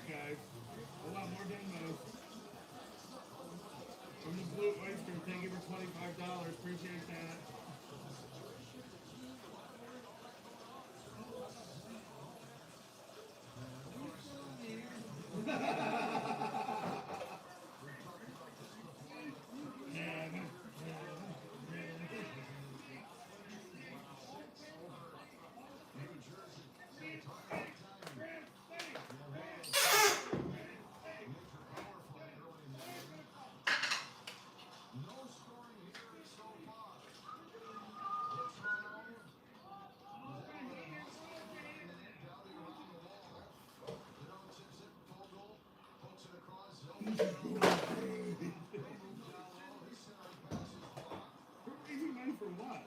guys. Hold on, more demos. From the Blue Oyster, thank you for $25. Appreciate that. Easy money for what?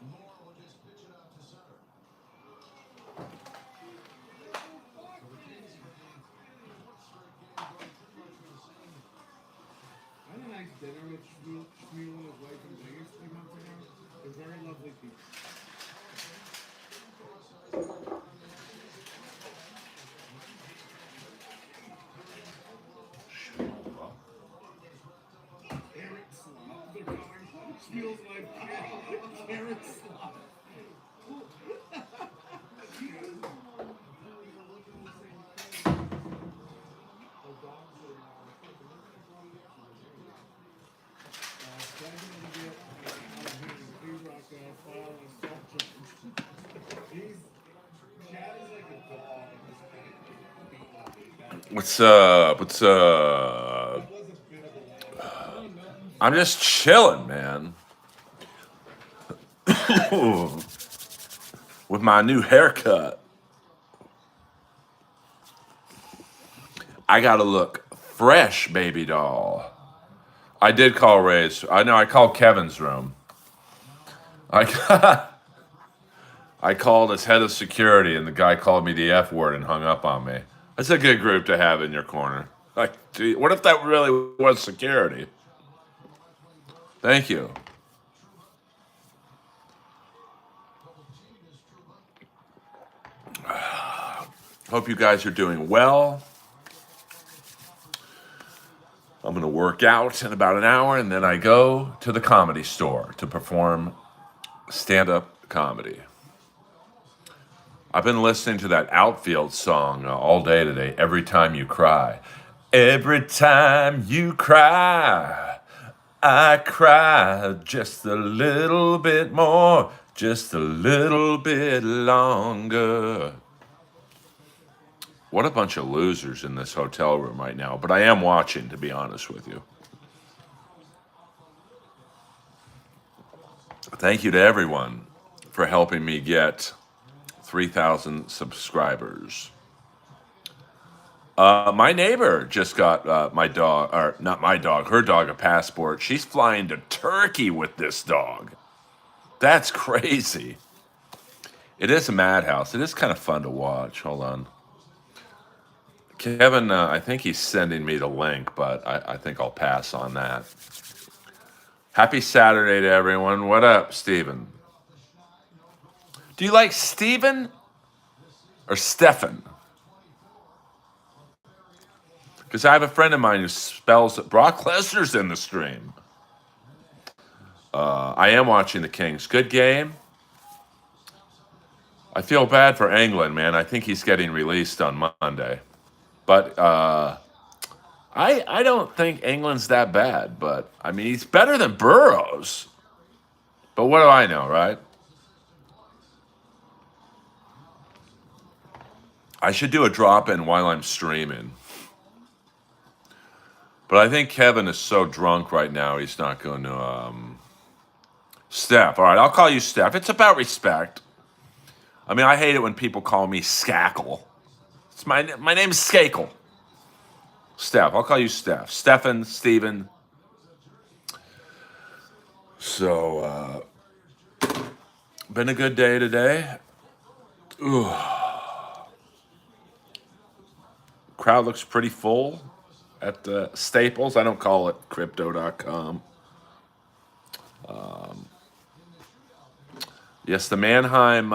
I had a nice dinner with Shmuel and his wife in Vegas 3 months ago. They're very lovely people. Carrot slop, they're calling Shmuel's wife carrot slop. What's up? What's up? I'm just chilling, man. With my new haircut. I gotta look fresh, baby doll. I did call Ray's. I know I called Kevin's room. I I called his head of security, and the guy called me the F word and hung up on me. That's a good group to have in your corner. Like, gee, what if that really was security? Thank you. Hope you guys are doing well. I'm going to work out in about an hour, and then I go to the comedy store to perform stand-up comedy. I've been listening to that Outfield song all day today, Every Time You Cry. Every time you cry, I cry just a little bit more, just a little bit longer. What a bunch of losers in this hotel room right now, but I am watching, to be honest with you. Thank you to everyone for helping me get 3,000 subscribers. My neighbor just got my dog, or not my dog, her dog a passport. She's flying to Turkey with this dog. That's crazy. It is a madhouse. It is kind of fun to watch. Hold on. Kevin, I think he's sending me the link, but I think I'll pass on that. Happy Saturday to everyone. What up, Steven? Do you like Steven or Stefan? Because I have a friend of mine who spells it. Brock Lesnar's in the stream. I am watching the Kings. Good game. I feel bad for England, man. I think he's getting released on Monday. But I don't think England's that bad. But, I mean, he's better than Burrows. But what do I know, right? I should do a drop-in while I'm streaming. But I think Kevin is so drunk right now, he's not going to... Steph. All right, I'll call you Steph. It's about respect. I mean, I hate it when people call me Skakel. It's my name's Skakel. Steph. I'll call you Steph. Stefan, Steven. So, been a good day today. Ooh. Crowd looks pretty full at Staples. I don't call it crypto.com. Yes, the Mannheim,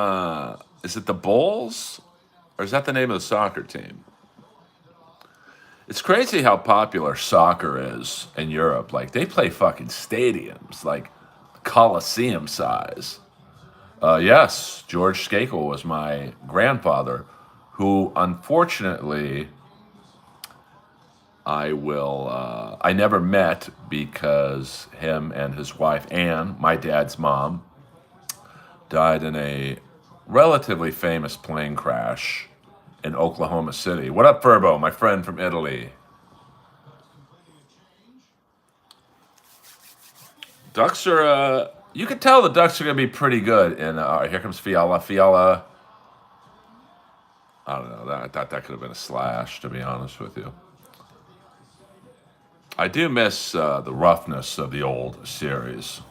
is it the Bulls? Or is that the name of the soccer team? It's crazy how popular soccer is in Europe. Like they play fucking stadiums, like Coliseum size. Yes, George Skakel was my grandfather, who unfortunately I never met because him and his wife Anne, my dad's mom, died in a relatively famous plane crash in Oklahoma City. What up, Furbo, my friend from Italy? Ducks are, you can tell the Ducks are going to be pretty good. And here comes Fiala. Fiala, I don't know. I thought that could have been a slash, to be honest with you. I do miss the roughness of the old series.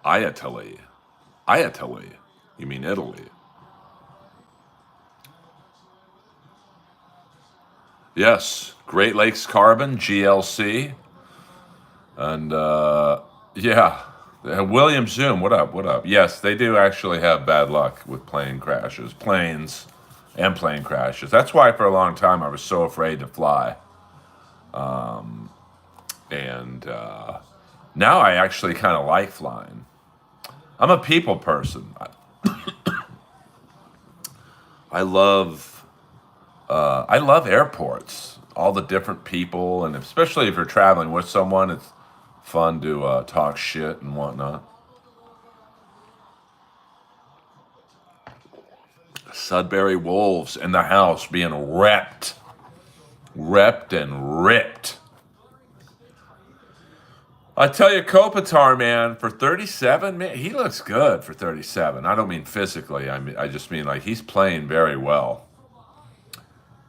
Italy. Italy. You mean Italy? Yes. Great Lakes Carbon, GLC. And yeah. William Zoom, what up? What up? Yes, they do actually have bad luck with plane crashes, planes and plane crashes. That's why for a long time I was so afraid to fly. And now I actually kind of like flying. I'm a people person. I love airports. All the different people, and especially if you're traveling with someone, it's fun to talk shit and whatnot. Sudbury Wolves in the house being repped and ripped. I tell you, Kopitar, man, for 37, man, he looks good for 37. I don't mean physically. I just mean like he's playing very well.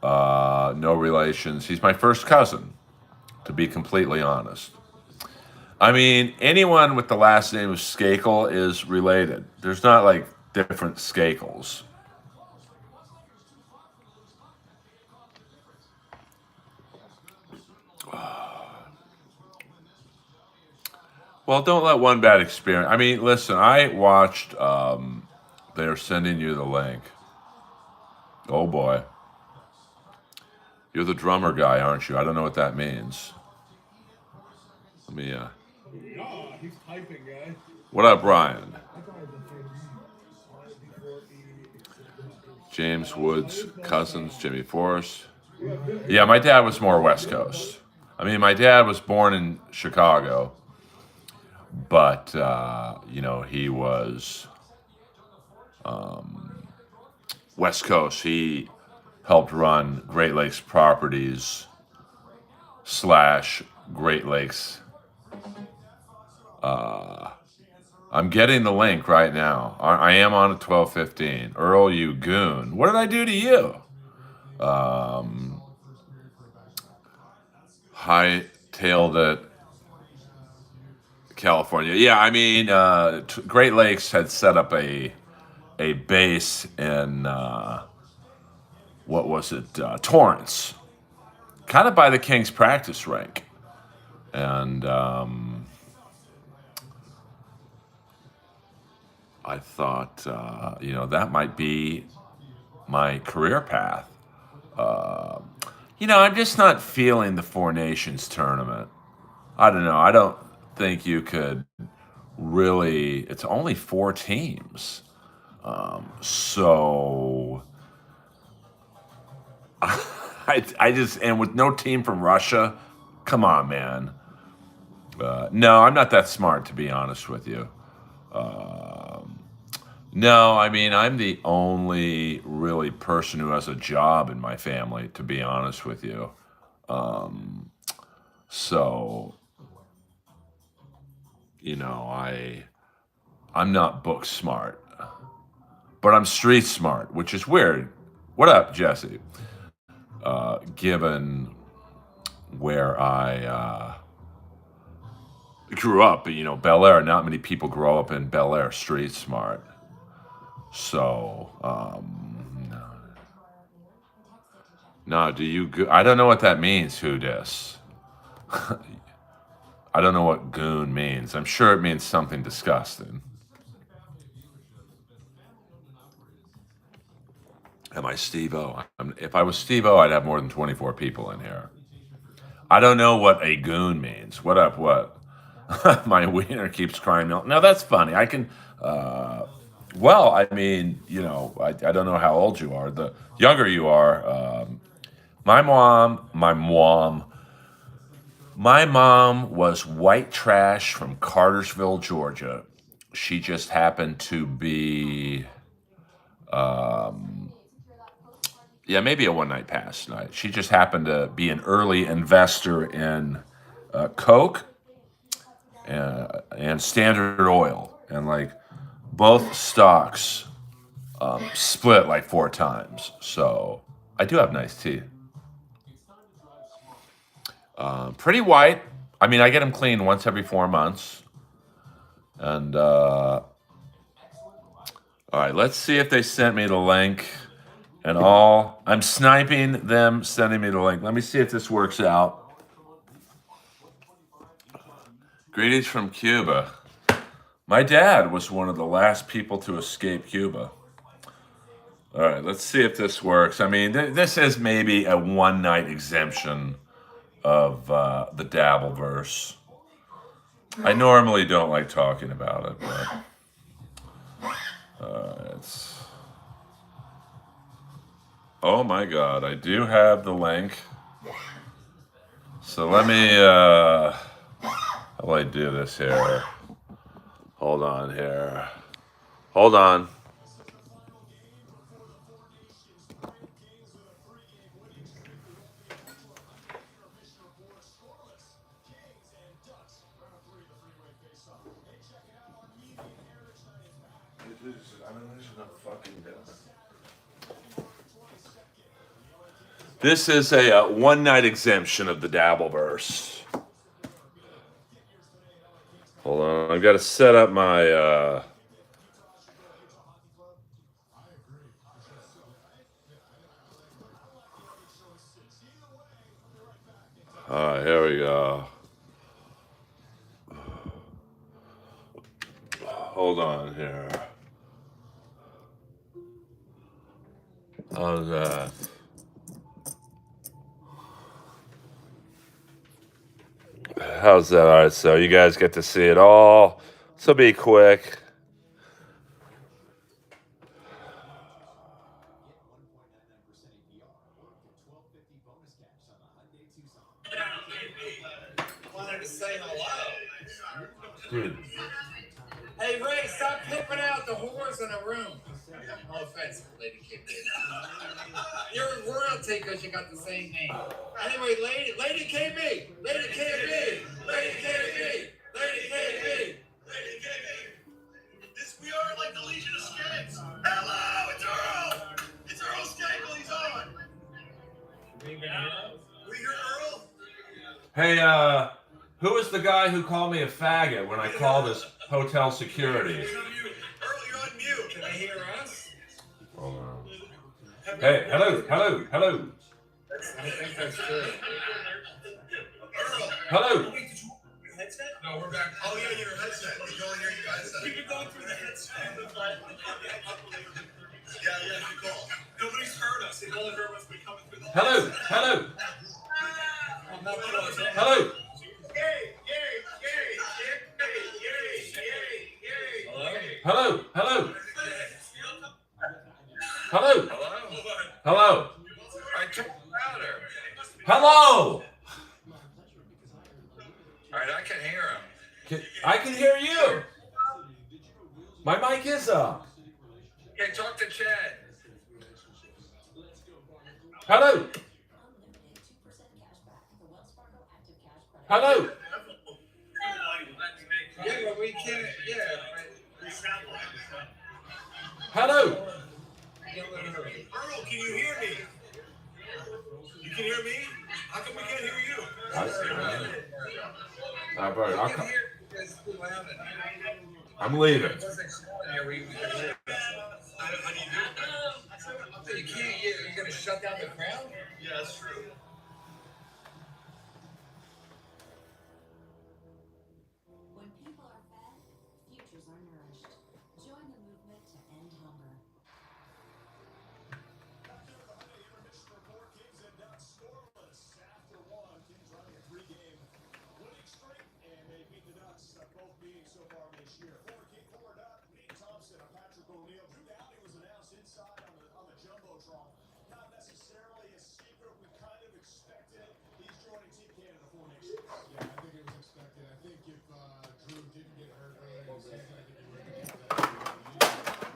No relations. He's my first cousin, to be completely honest. I mean, anyone with the last name of Skakel is related. There's not like different Skakels. Well, don't let one bad experience. I mean, listen, I watched. They're sending you the link. Oh boy, you're the drummer guy, aren't you? I don't know what that means. Let me. Yeah, he's typing, guy. What up, Brian? James Woods, Cousins, Jimmy Forrest. Yeah, my dad was more West Coast. I mean, my dad was born in Chicago, but he was West Coast. He helped run Great Lakes Properties / Great Lakes. I'm getting the link right now. I am on at 12:15. Earl, you goon. What did I do to you? High-tailed it, California. Yeah, I mean, Great Lakes had set up a base in what was it, Torrance, kind of by the Kings practice rink, and I thought, that might be my career path. I'm just not feeling the Four Nations tournament. I don't know. I don't think you could really. It's only 4 teams. So I just, and with no team from Russia, come on, man. No, I'm not that smart, to be honest with you. No, I mean, I'm the only really person who has a job in my family, to be honest with you. So, I'm not book smart, but I'm street smart, which is weird. What up, Jesse? Given where I grew up, Bel Air, not many people grow up in Bel Air street smart. So, no, do you? I don't know what that means. Who dis? I don't know what goon means. I'm sure it means something disgusting. Am I Steve-O? If I was Steve-O, I'd have more than 24 people in here. I don't know what a goon means. What up, what? My wiener keeps crying milk. No, that's funny. I can, well, I mean, I don't know how old you are. The younger you are, my mom was white trash from Cartersville, Georgia. She just happened to be, yeah, maybe a one night pass night. She just happened to be an early investor in Coke and Standard Oil, and like both stocks split like 4 times. So I do have nice teeth. Pretty white. I mean, I get them cleaned once every 4 months. And all right, let's see if they sent me the link and all. I'm sniping them sending me the link. Let me see if this works out. Greetings from Cuba. My dad was one of the last people to escape Cuba. All right, let's see if this works. I mean, this is maybe a one night exemption of the Dabbleverse. I normally don't like talking about it, but it's. Oh my God, I do have the link. So let me. How do I do this here? Hold on here. Hold on. This is a one night exemption of the Dabbleverse. Hold on, I've got to set up my. All right, here we go. Hold on here. How's that? How's that? All right, so you guys get to see it all. So be quick. Wanted to say hello. Dude. Hey, Ray, stop pimping out the whores in the room. No offense, Lady KB. You're royalty because you got the same name. Anyway, Lady KB, Lady KB, Lady KB, Lady KB, Lady KB. We are like the Legion of Skanks. Hello, it's Earl. It's Earl Skakel. He's on. We hear Earl. Hey, who was the guy who called me a faggot when I called his hotel security? Earl, you're on mute. Can they hear us? Hold on. Hey, hello. I think that's good. Earl. Hello. Headset? No, we're back. Oh, yeah, your headset. We can only hear you guys. We've been going through the headset. Yeah, you call. Nobody's heard us. The only heard us be coming through the Hello. Hello. Hello. I took louder. Hello. All right, I can hear him. I can hear you. My mic is up. Okay, talk to Chad. Hello. Yeah, but we can't. Yeah. Hello. Earl, can you hear me? You can hear me? How come we can't hear you? I'm leaving. How do you do that? You can't. You're gonna shut down the crowd? Yeah, that's true.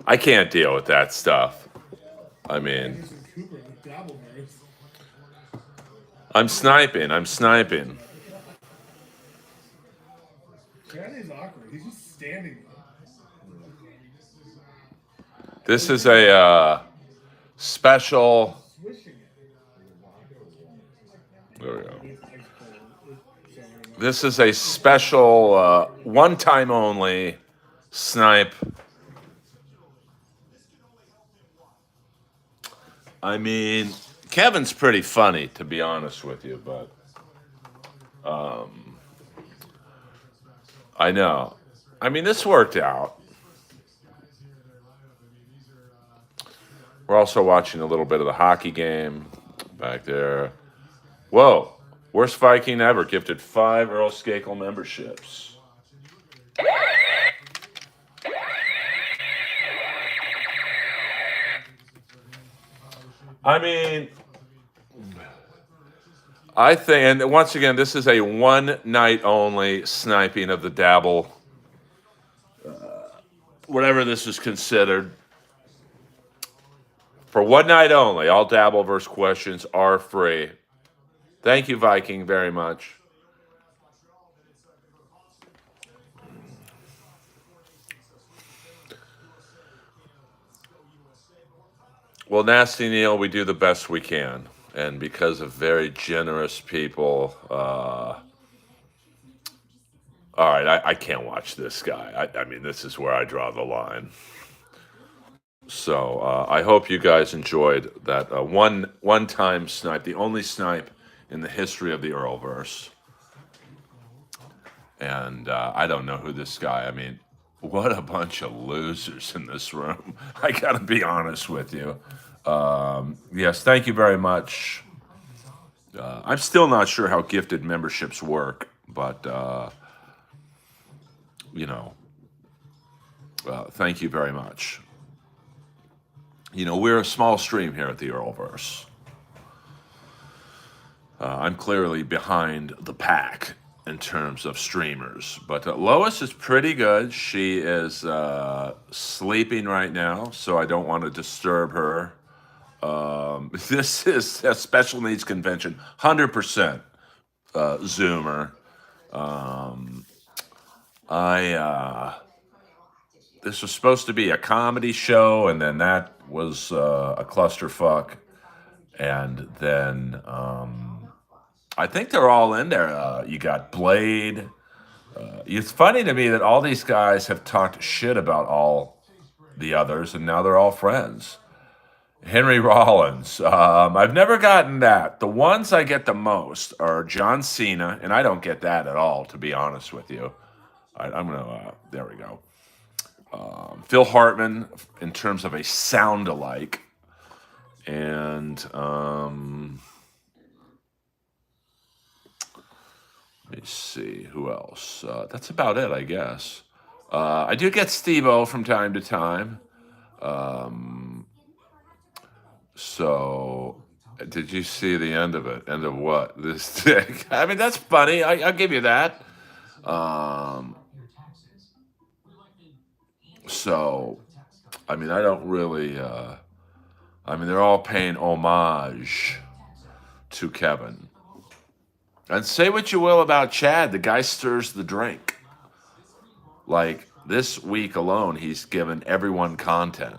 I can't deal with that stuff. I mean, I'm sniping. I'm sniping. Shannon's awkward. He's just standing there. This is a special. Swishing it. There we go. This is a special, one-time only snipe. I mean, Kevin's pretty funny, to be honest with you, but I know. I mean, this worked out. We're also watching a little bit of the hockey game back there. Whoa. Worst Viking ever. Gifted 5 Earl Skakel memberships. I mean, I think, and once again, this is a one-night only sniping of the dabble. Whatever this is considered. For one night only, all Dabbleverse questions are free. Thank you, Viking, very much. Well, Nasty Neil, we do the best we can. And because of very generous people, all right, I can't watch this guy. I mean, this is where I draw the line. So I hope you guys enjoyed that one-time snipe, the only snipe in the history of the Earlverse. And I don't know who this guy. I mean, what a bunch of losers in this room. I got to be honest with you. Yes, thank you very much. I'm still not sure how gifted memberships work, but thank you very much. You know, we're a small stream here at the Earlverse. I'm clearly behind the pack in terms of streamers, but Lois is pretty good. She is sleeping right now, so I don't want to disturb her. This is a special needs convention, 100% Zoomer. This was supposed to be a comedy show, and then that was a clusterfuck. And then I think they're all in there. You got Blade. It's funny to me that all these guys have talked shit about all the others, and now they're all friends. Henry Rollins. I've never gotten that. The ones I get the most are John Cena, and I don't get that at all, to be honest with you. I'm going to, there we go. Phil Hartman, in terms of a sound-alike. And let me see, who else? That's about it, I guess. I do get Steve-O from time to time. So, did you see the end of it? End of what? This dick. I mean, that's funny. I'll give you that. So, I mean, I don't really. I mean, they're all paying homage to Kevin. And say what you will about Chad, the guy stirs the drink. Like, this week alone, he's given everyone content.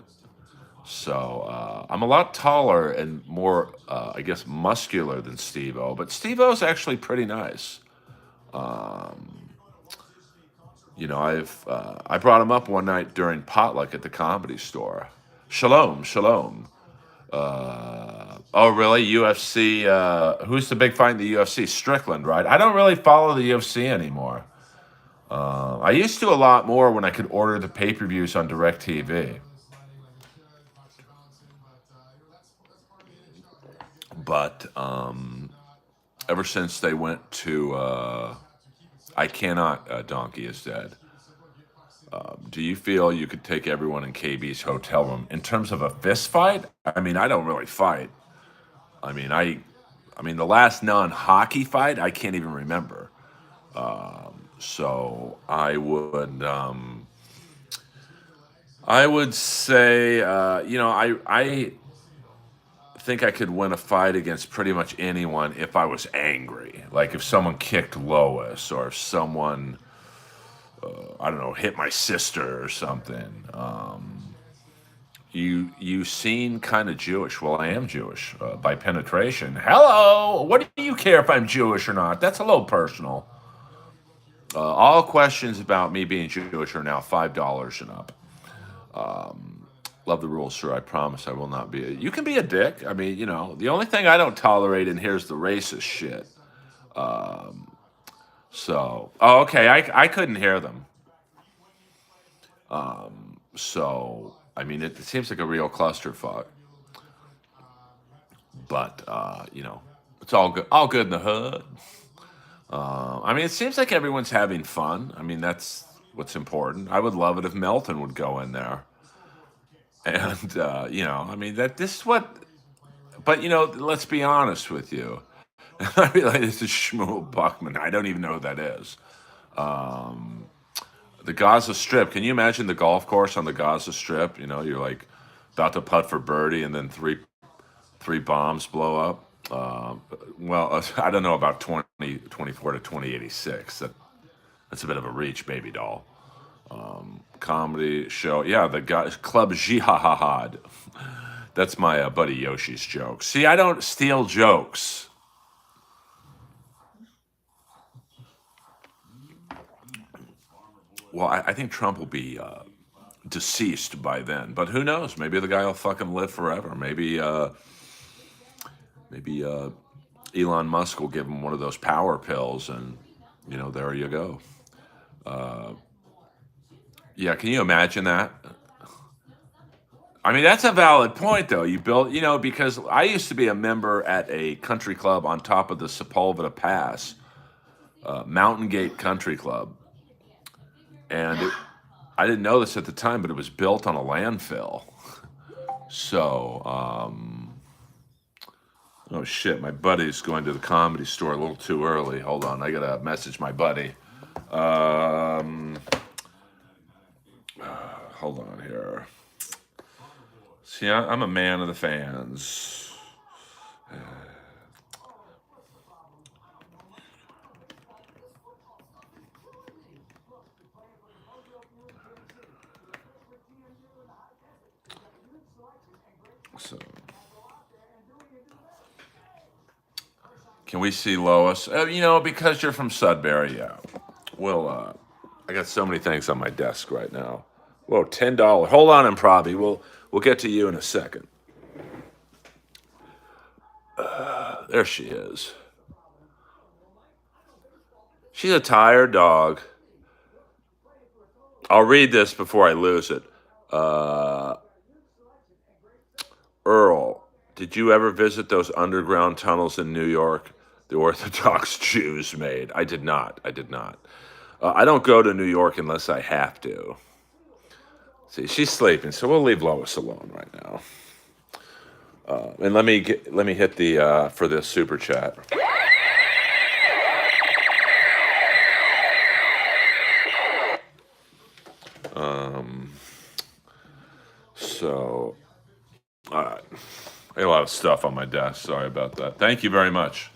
So I'm a lot taller and more, I guess, muscular than Steve-O, but Steve-O's actually pretty nice. You know, I brought him up one night during potluck at the Comedy Store. Shalom, shalom. Oh, really? UFC? Who's the big fight in the UFC? Strickland, right? I don't really follow the UFC anymore. I used to a lot more when I could order the pay-per-views on DirecTV. But ever since they went to I Cannot, Donkey is Dead, Do you feel you could take everyone in KB's hotel room in terms of a fist fight? I mean, I don't really fight. I mean, I mean, the last non-hockey fight I can't even remember. So I would say, I think I could win a fight against pretty much anyone if I was angry. Like if someone kicked Lois, or if someone, I don't know, hit my sister or something. You seem kind of Jewish. Well, I am Jewish by penetration. Hello, what do you care if I'm Jewish or not? That's a little personal. All questions about me being Jewish are now $5 and up. Love the rules, sir. I promise I will not be. You can be a dick. I mean, the only thing I don't tolerate in here is the racist shit. Oh, okay. I couldn't hear them. So, I mean, it seems like a real clusterfuck. But it's all good in the hood. I mean, it seems like everyone's having fun. I mean, that's what's important. I would love it if Melton would go in there, and I mean that this is what. But let's be honest with you. I mean, like, this is Shmuel Buckman. I don't even know who that is. The Gaza Strip. Can you imagine the golf course on the Gaza Strip? You're like about to putt for birdie, and then three bombs blow up. Well, I don't know about 2024 to 2086. That's a bit of a reach, baby doll. Comedy show. Yeah, the guy, Club Jihad. That's my buddy Yoshi's joke. See, I don't steal jokes. Well, I think Trump will be deceased by then, but who knows? Maybe the guy will fucking live forever. Maybe Elon Musk will give him one of those power pills, and there you go. Yeah, can you imagine that? I mean, that's a valid point, though. You built, because I used to be a member at a country club on top of the Sepulveda Pass, Mountain Gate Country Club, and I didn't know this at the time, but it was built on a landfill. So, oh shit, my buddy's going to the Comedy Store a little too early. Hold on, I gotta message my buddy. Hold on here. See, I'm a man of the fans. So, can we see Lois? Because you're from Sudbury, yeah. Well, I got so many things on my desk right now. Whoa, $10. Hold on, Improvi. We'll get to you in a second. There she is. She's a tired dog. I'll read this before I lose it. Earl, did you ever visit those underground tunnels in New York the Orthodox Jews made? I did not. I don't go to New York unless I have to. See, she's sleeping, so we'll leave Lois alone right now. And let me hit the for this super chat. So, all right. I got a lot of stuff on my desk. Sorry about that. Thank you very much.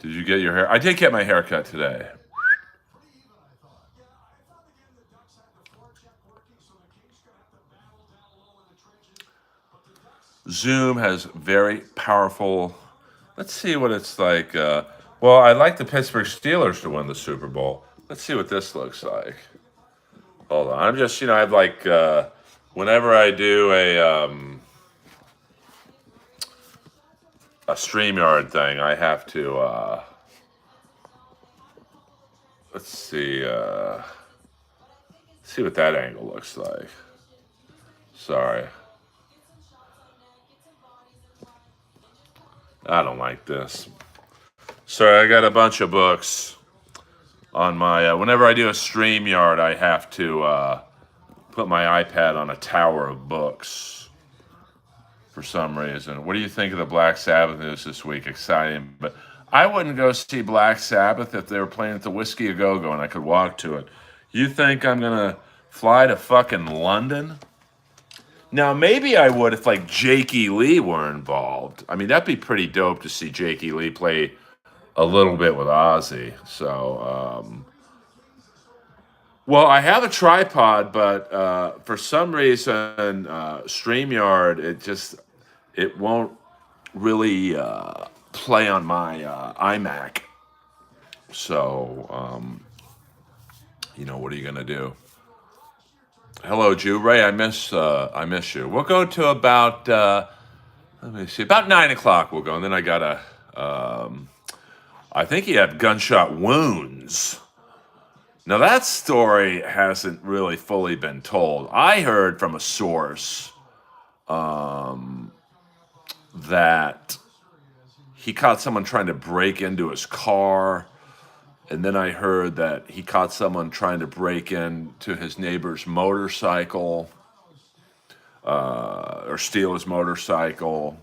Did you get your hair? I did get my hair cut today. Zoom has very powerful. Let's see what it's like. Well, I'd like the Pittsburgh Steelers to win the Super Bowl. Let's see what this looks like. Hold on. I'm just, I've like, whenever I do a StreamYard thing, I have to let's see see what that angle looks like. Sorry. I don't like this. Sorry, I got a bunch of books on my whenever I do a StreamYard, I have to put my iPad on a tower of books for some reason. What do you think of the Black Sabbath news this week? Exciting, but I wouldn't go see Black Sabbath if they were playing at the Whiskey A Go Go and I could walk to it. You think I'm gonna fly to fucking London? Now maybe I would if like Jakey Lee were involved. I mean that'd be pretty dope to see Jakey Lee play a little bit with Ozzy. So well, I have a tripod, but for some reason, StreamYard it won't really play on my iMac. So what are you gonna do? Hello, Jew Ray. I miss you. We'll go to about let me see, about 9 o'clock. We'll go, and then I gotta. I think he had gunshot wounds. Now, that story hasn't really fully been told. I heard from a source that he caught someone trying to break into his car. And then I heard that he caught someone trying to break into his neighbor's motorcycle or steal his motorcycle.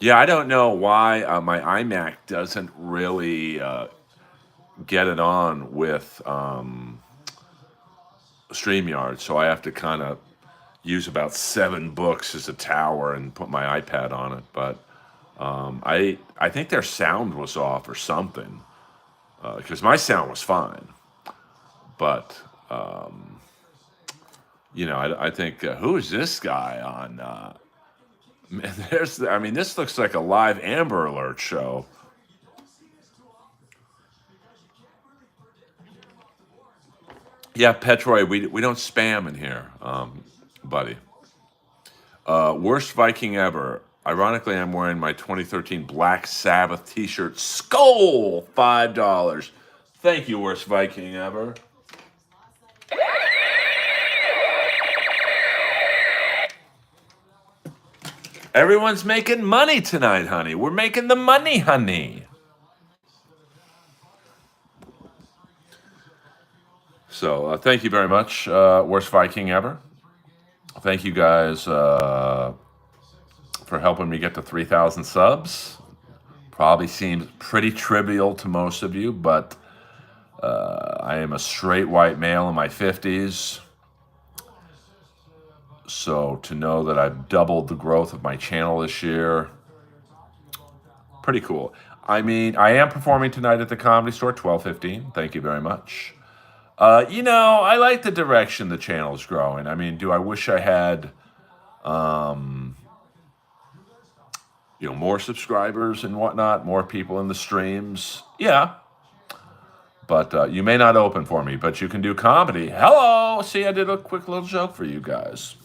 Yeah, I don't know why my iMac doesn't really get it on with StreamYard, so I have to kind of use about 7 books as a tower and put my iPad on it. But I think their sound was off or something because my sound was fine. But I think who is this guy on? This looks like a live Amber Alert show. Yeah, Petroy, we don't spam in here, buddy. Worst Viking ever. Ironically, I'm wearing my 2013 Black Sabbath t-shirt. Skull, $5. Thank you, worst Viking ever. Everyone's making money tonight, honey. We're making the money, honey. So thank you very much, worst Viking ever. Thank you guys for helping me get to 3,000 subs. Probably seems pretty trivial to most of you, but I am a straight white male in my 50s. So to know that I've doubled the growth of my channel this year, pretty cool. I mean, I am performing tonight at the Comedy Store, 12:15. Thank you very much. I like the direction the channel's growing. I mean, do I wish I had, more subscribers and whatnot, more people in the streams? Yeah. But you may not open for me, but you can do comedy. Hello! See, I did a quick little joke for you guys.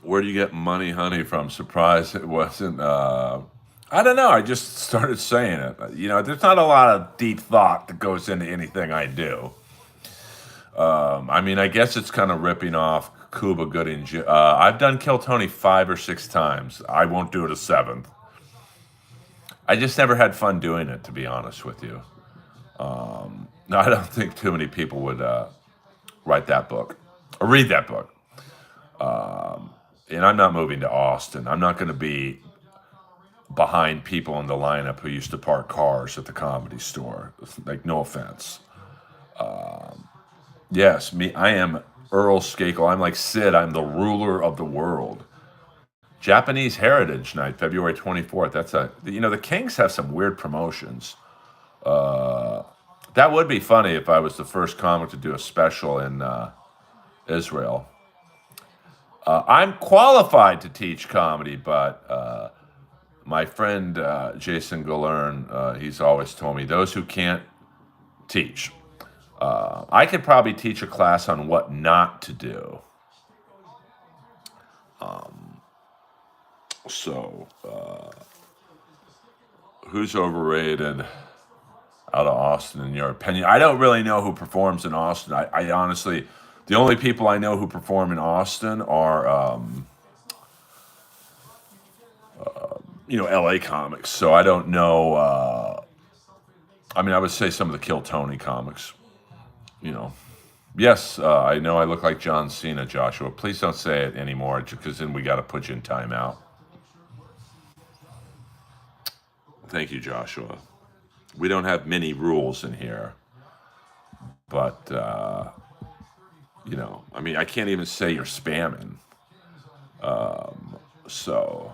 Where do you get money, honey, from? Surprised it wasn't, I don't know. I just started saying it. There's not a lot of deep thought that goes into anything I do. I guess it's kind of ripping off Cuba Gooding. I've done Kill Tony 5 or 6 times. I won't do it a 7th. I just never had fun doing it, to be honest with you. No, I don't think too many people would write that book or read that book. And I'm not moving to Austin. I'm not going to be behind people in the lineup who used to park cars at the Comedy Store. Like, no offense. Yes, I am Earl Skakel. I'm like Sid. I'm the ruler of the world. Japanese Heritage Night, February 24th. That's the Kings have some weird promotions. That would be funny if I was the first comic to do a special in Israel. I'm qualified to teach comedy, but my friend Jason Galern, he's always told me those who can't teach I could probably teach a class on what not to do. So, who's overrated out of Austin in your opinion? I don't really know who performs in Austin. I honestly, the only people I know who perform in Austin are, LA comics. So I don't know. I mean, I would say some of the Kill Tony comics. You know, yes, I know I look like John Cena, Joshua. Please don't say it anymore, because then we got to put you in timeout. Thank you, Joshua. We don't have many rules in here, but I mean, I can't even say you're spamming. So,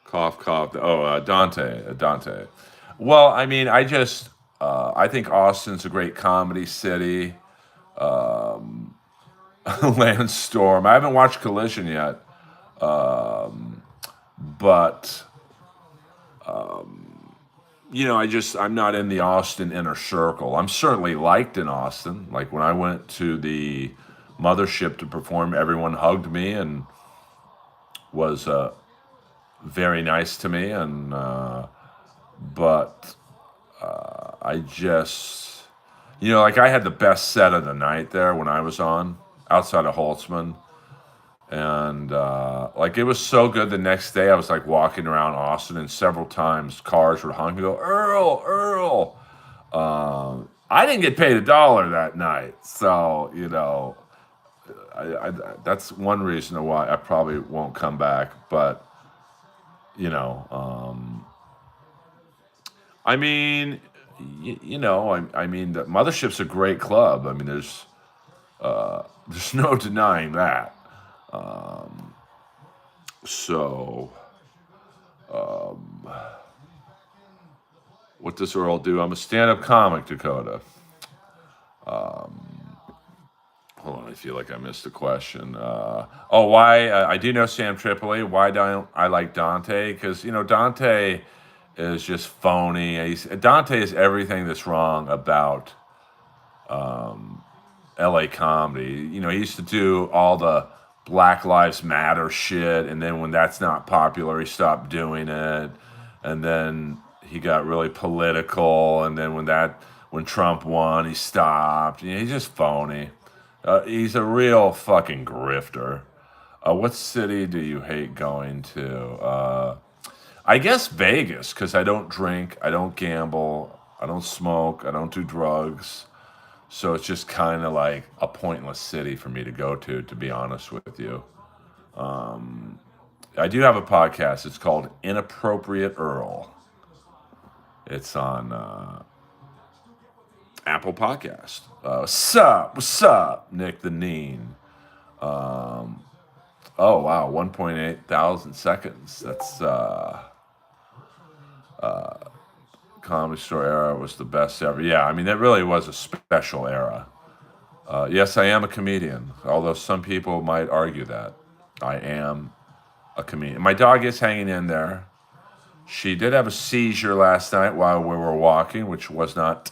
cough, cough. Oh, Dante. Well, I mean, I think Austin's a great comedy city. Landstorm. I haven't watched Collision yet, but I'm not in the Austin inner circle. I'm certainly liked in Austin. Like when I went to the mothership to perform, everyone hugged me and was very nice to me. And but I just, like I had the best set of the night there when I was on outside of Holtzman. And like it was so good. The next day, I was like walking around Austin, and several times cars were honking, go Earl. I didn't get paid $1 that night, so I that's one reason why I probably won't come back. But I mean, I mean, the Mothership's a great club. I mean, there's no denying that. So, what does Earl do? I'm a stand-up comic, Dakota. Hold on, I feel like I missed a question. Why? I do know Sam Tripoli. Why don't I like Dante? Because Dante is just phony. Dante is everything that's wrong about LA comedy. He used to do all the Black Lives Matter shit, and then when that's not popular, he stopped doing it. And then he got really political, and then when Trump won, he stopped. He's just phony. He's a real fucking grifter. What city do you hate going to? I guess Vegas, because I don't drink, I don't gamble, I don't smoke, I don't do drugs. So it's just kind of like a pointless city for me to go to be honest with you. I do have a podcast. It's called Inappropriate Earl. It's on Apple Podcast. What's up, Nick the Neen? Oh wow, 1.8 thousand seconds. That's Comedy Store era was the best ever. Yeah, I mean that really was a special era. Yes, I am a comedian, although some people might argue that I am a comedian. My dog is hanging in there. She did have a seizure last night while we were walking, which was not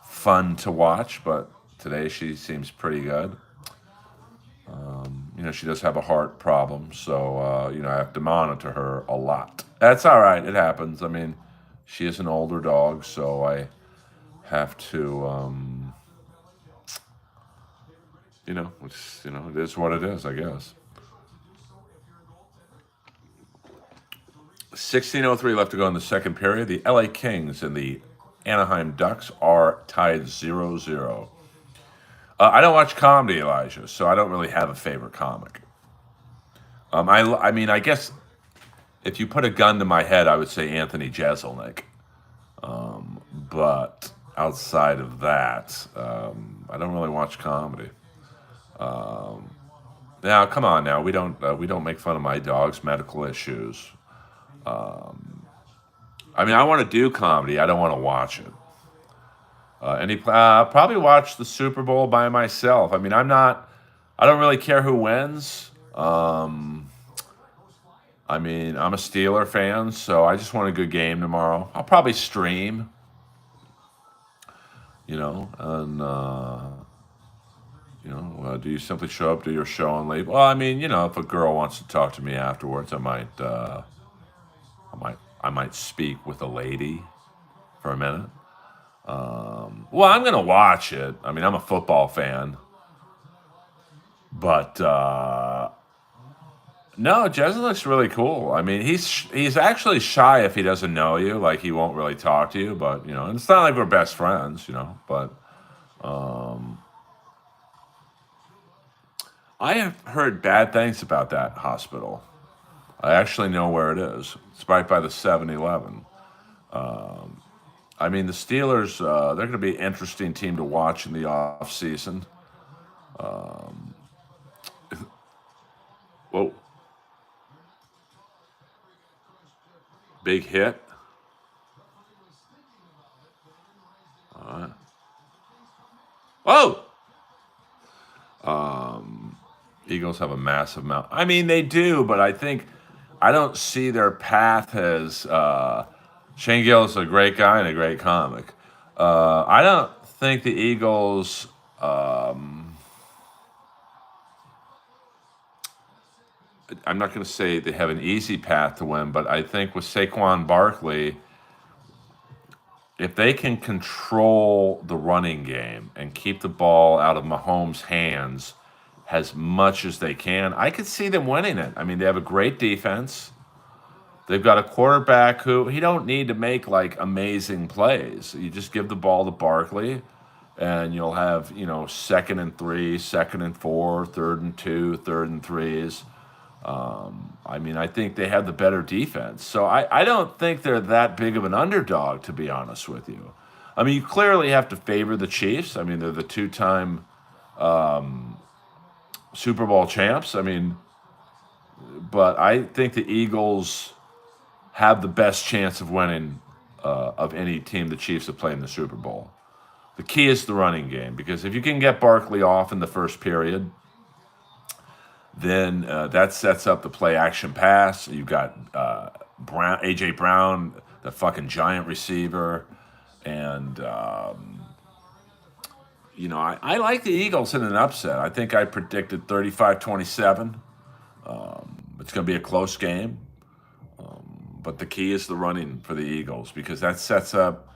fun to watch, but today she seems pretty good. She does have a heart problem, so I have to monitor her a lot. That's all right. It happens. I mean, she is an older dog, so I have to, it is what it is, I guess. 16:03 left to go in the second period. The LA Kings and the Anaheim Ducks are tied 0-0. I don't watch comedy, Elijah, so I don't really have a favorite comic. I mean, I guess if you put a gun to my head, I would say Anthony Jeselnik. But outside of that, I don't really watch comedy. Now, come on, now we don't make fun of my dog's medical issues. I mean, I want to do comedy. I don't want to watch it. Probably watch the Super Bowl by myself. I mean, I don't really care who wins. I mean, I'm a Steeler fan, so I just want a good game tomorrow. I'll probably stream, and do you simply show up, do your show, and leave? Well, I mean, if a girl wants to talk to me afterwards, I might speak with a lady for a minute. Well, I'm gonna watch it. I mean, I'm a football fan, but no, Jason looks really cool. I mean, he's actually shy if he doesn't know you. Like he won't really talk to you, but and it's not like we're best friends, But I have heard bad things about that hospital. I actually know where it is. It's right by the 7-Eleven. I mean, the Steelers, they're going to be an interesting team to watch in the off season. Whoa, big hit. All right. Whoa! Eagles have a massive amount. I mean, they do, but I don't see their path as Shane Gill's a great guy and a great comic. I don't think the Eagles. I'm not going to say they have an easy path to win, but I think with Saquon Barkley, if they can control the running game and keep the ball out of Mahomes' hands as much as they can, I could see them winning it. I mean, they have a great defense. They've got a quarterback who he don't need to make like amazing plays. You just give the ball to Barkley, and you'll have 2nd and 3, 2nd and 4, 3rd and 2, 3rd and 3s. I mean, I think they have the better defense. So I don't think they're that big of an underdog, to be honest with you. I mean, you clearly have to favor the Chiefs. I mean, they're the 2-time Super Bowl champs. I mean, but I think the Eagles have the best chance of winning of any team the Chiefs have played in the Super Bowl. The key is the running game, because if you can get Barkley off in the first period, then that sets up the play action pass. You've got AJ Brown, the fucking giant receiver, and I like the Eagles in an upset. I think I predicted 35-27. It's going to be a close game, but the key is the running for the Eagles, because that sets up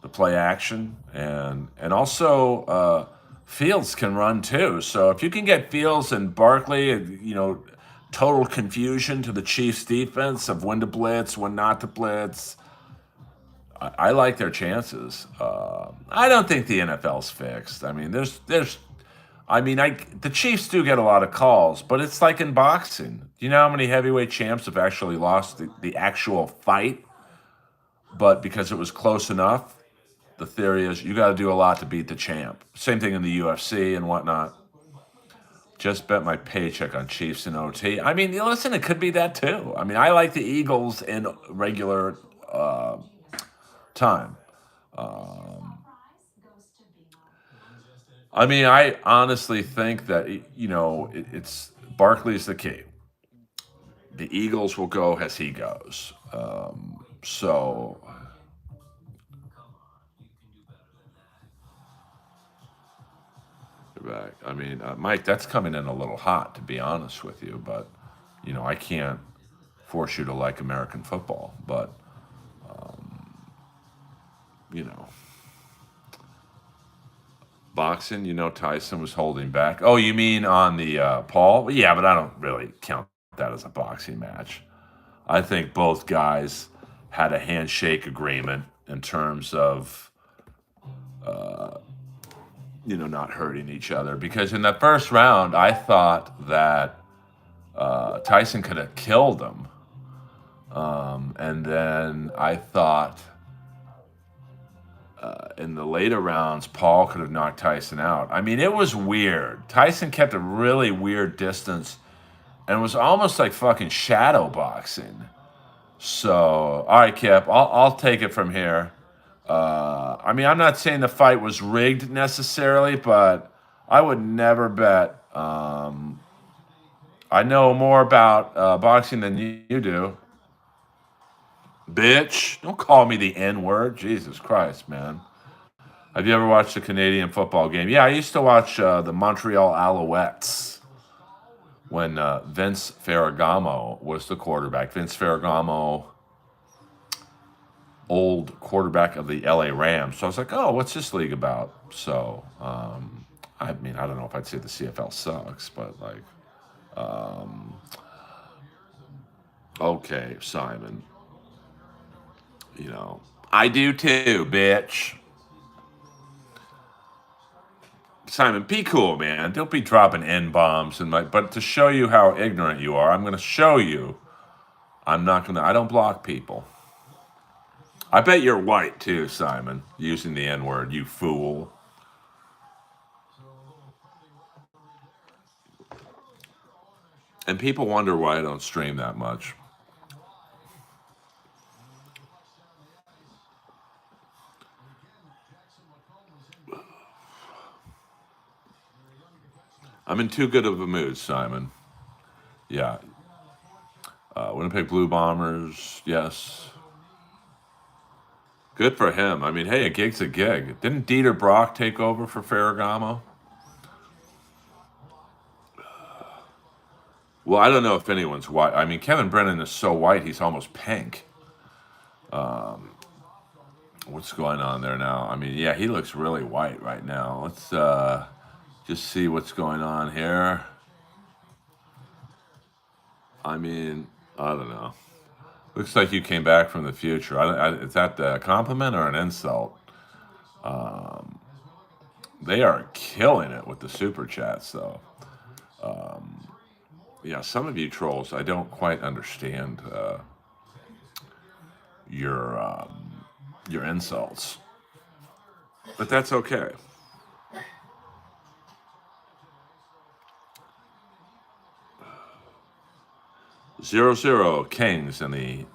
the play action, and also Fields can run too. So if you can get Fields and Barkley, total confusion to the Chiefs defense of when to blitz, when not to blitz, I like their chances. I don't think the NFL's fixed. I mean, the Chiefs do get a lot of calls, but it's like in boxing. Do you know how many heavyweight champs have actually lost the actual fight? But because it was close enough, the theory is you got to do a lot to beat the champ. Same thing in the UFC and whatnot. Just bet my paycheck on Chiefs and OT. I mean, listen, it could be that too. I mean, I like the Eagles in regular time. I mean, I honestly think that it's Barkley's the key. The Eagles will go as he goes. So. Back. I mean, Mike, that's coming in a little hot, to be honest with you. But I can't force you to like American football. But boxing. Tyson was holding back. Oh, you mean on the Paul? Yeah, but I don't really count that as a boxing match. I think both guys had a handshake agreement in terms of. Not hurting each other. Because in the first round, I thought that Tyson could have killed him. And then I thought in the later rounds, Paul could have knocked Tyson out. I mean, it was weird. Tyson kept a really weird distance and was almost like fucking shadow boxing. So, all right, Kip, I'll take it from here. I mean, I'm not saying the fight was rigged necessarily, but I would never bet. I I know more about boxing than you do. Bitch, don't call me the N word. Jesus Christ, man. Have you ever watched a Canadian football game? Yeah, I used to watch the Montreal Alouettes when Vince Ferragamo was the quarterback. Vince Ferragamo, old quarterback of the LA Rams. So I was like, oh, what's this league about? So, I mean, I don't know if I'd say the CFL sucks, but like, okay, Simon, you know, I do too, bitch. Simon, be cool, man. Don't be dropping N bombs and like. But to show you how ignorant you are, I'm going to show you. I'm not going to. I don't block people. I bet you're white too, Simon. Using the N word, you fool. And people wonder why I don't stream that much. I'm in too good of a mood, Simon. Yeah. Winnipeg Blue Bombers, yes. Good for him. I mean, hey, a gig's a gig. Didn't Dieter Brock take over for Ferragamo? Well, I don't know if anyone's white. I mean, Kevin Brennan is so white, he's almost pink. What's going on there now? I mean, yeah, he looks really white right now. Let's just see what's going on here. I mean, I don't know. Looks like you came back from the future. Is that a compliment or an insult? They are killing it with the super chats, though. Yeah, some of you trolls, I don't quite understand your insults, but that's okay. 0-0 Kings and the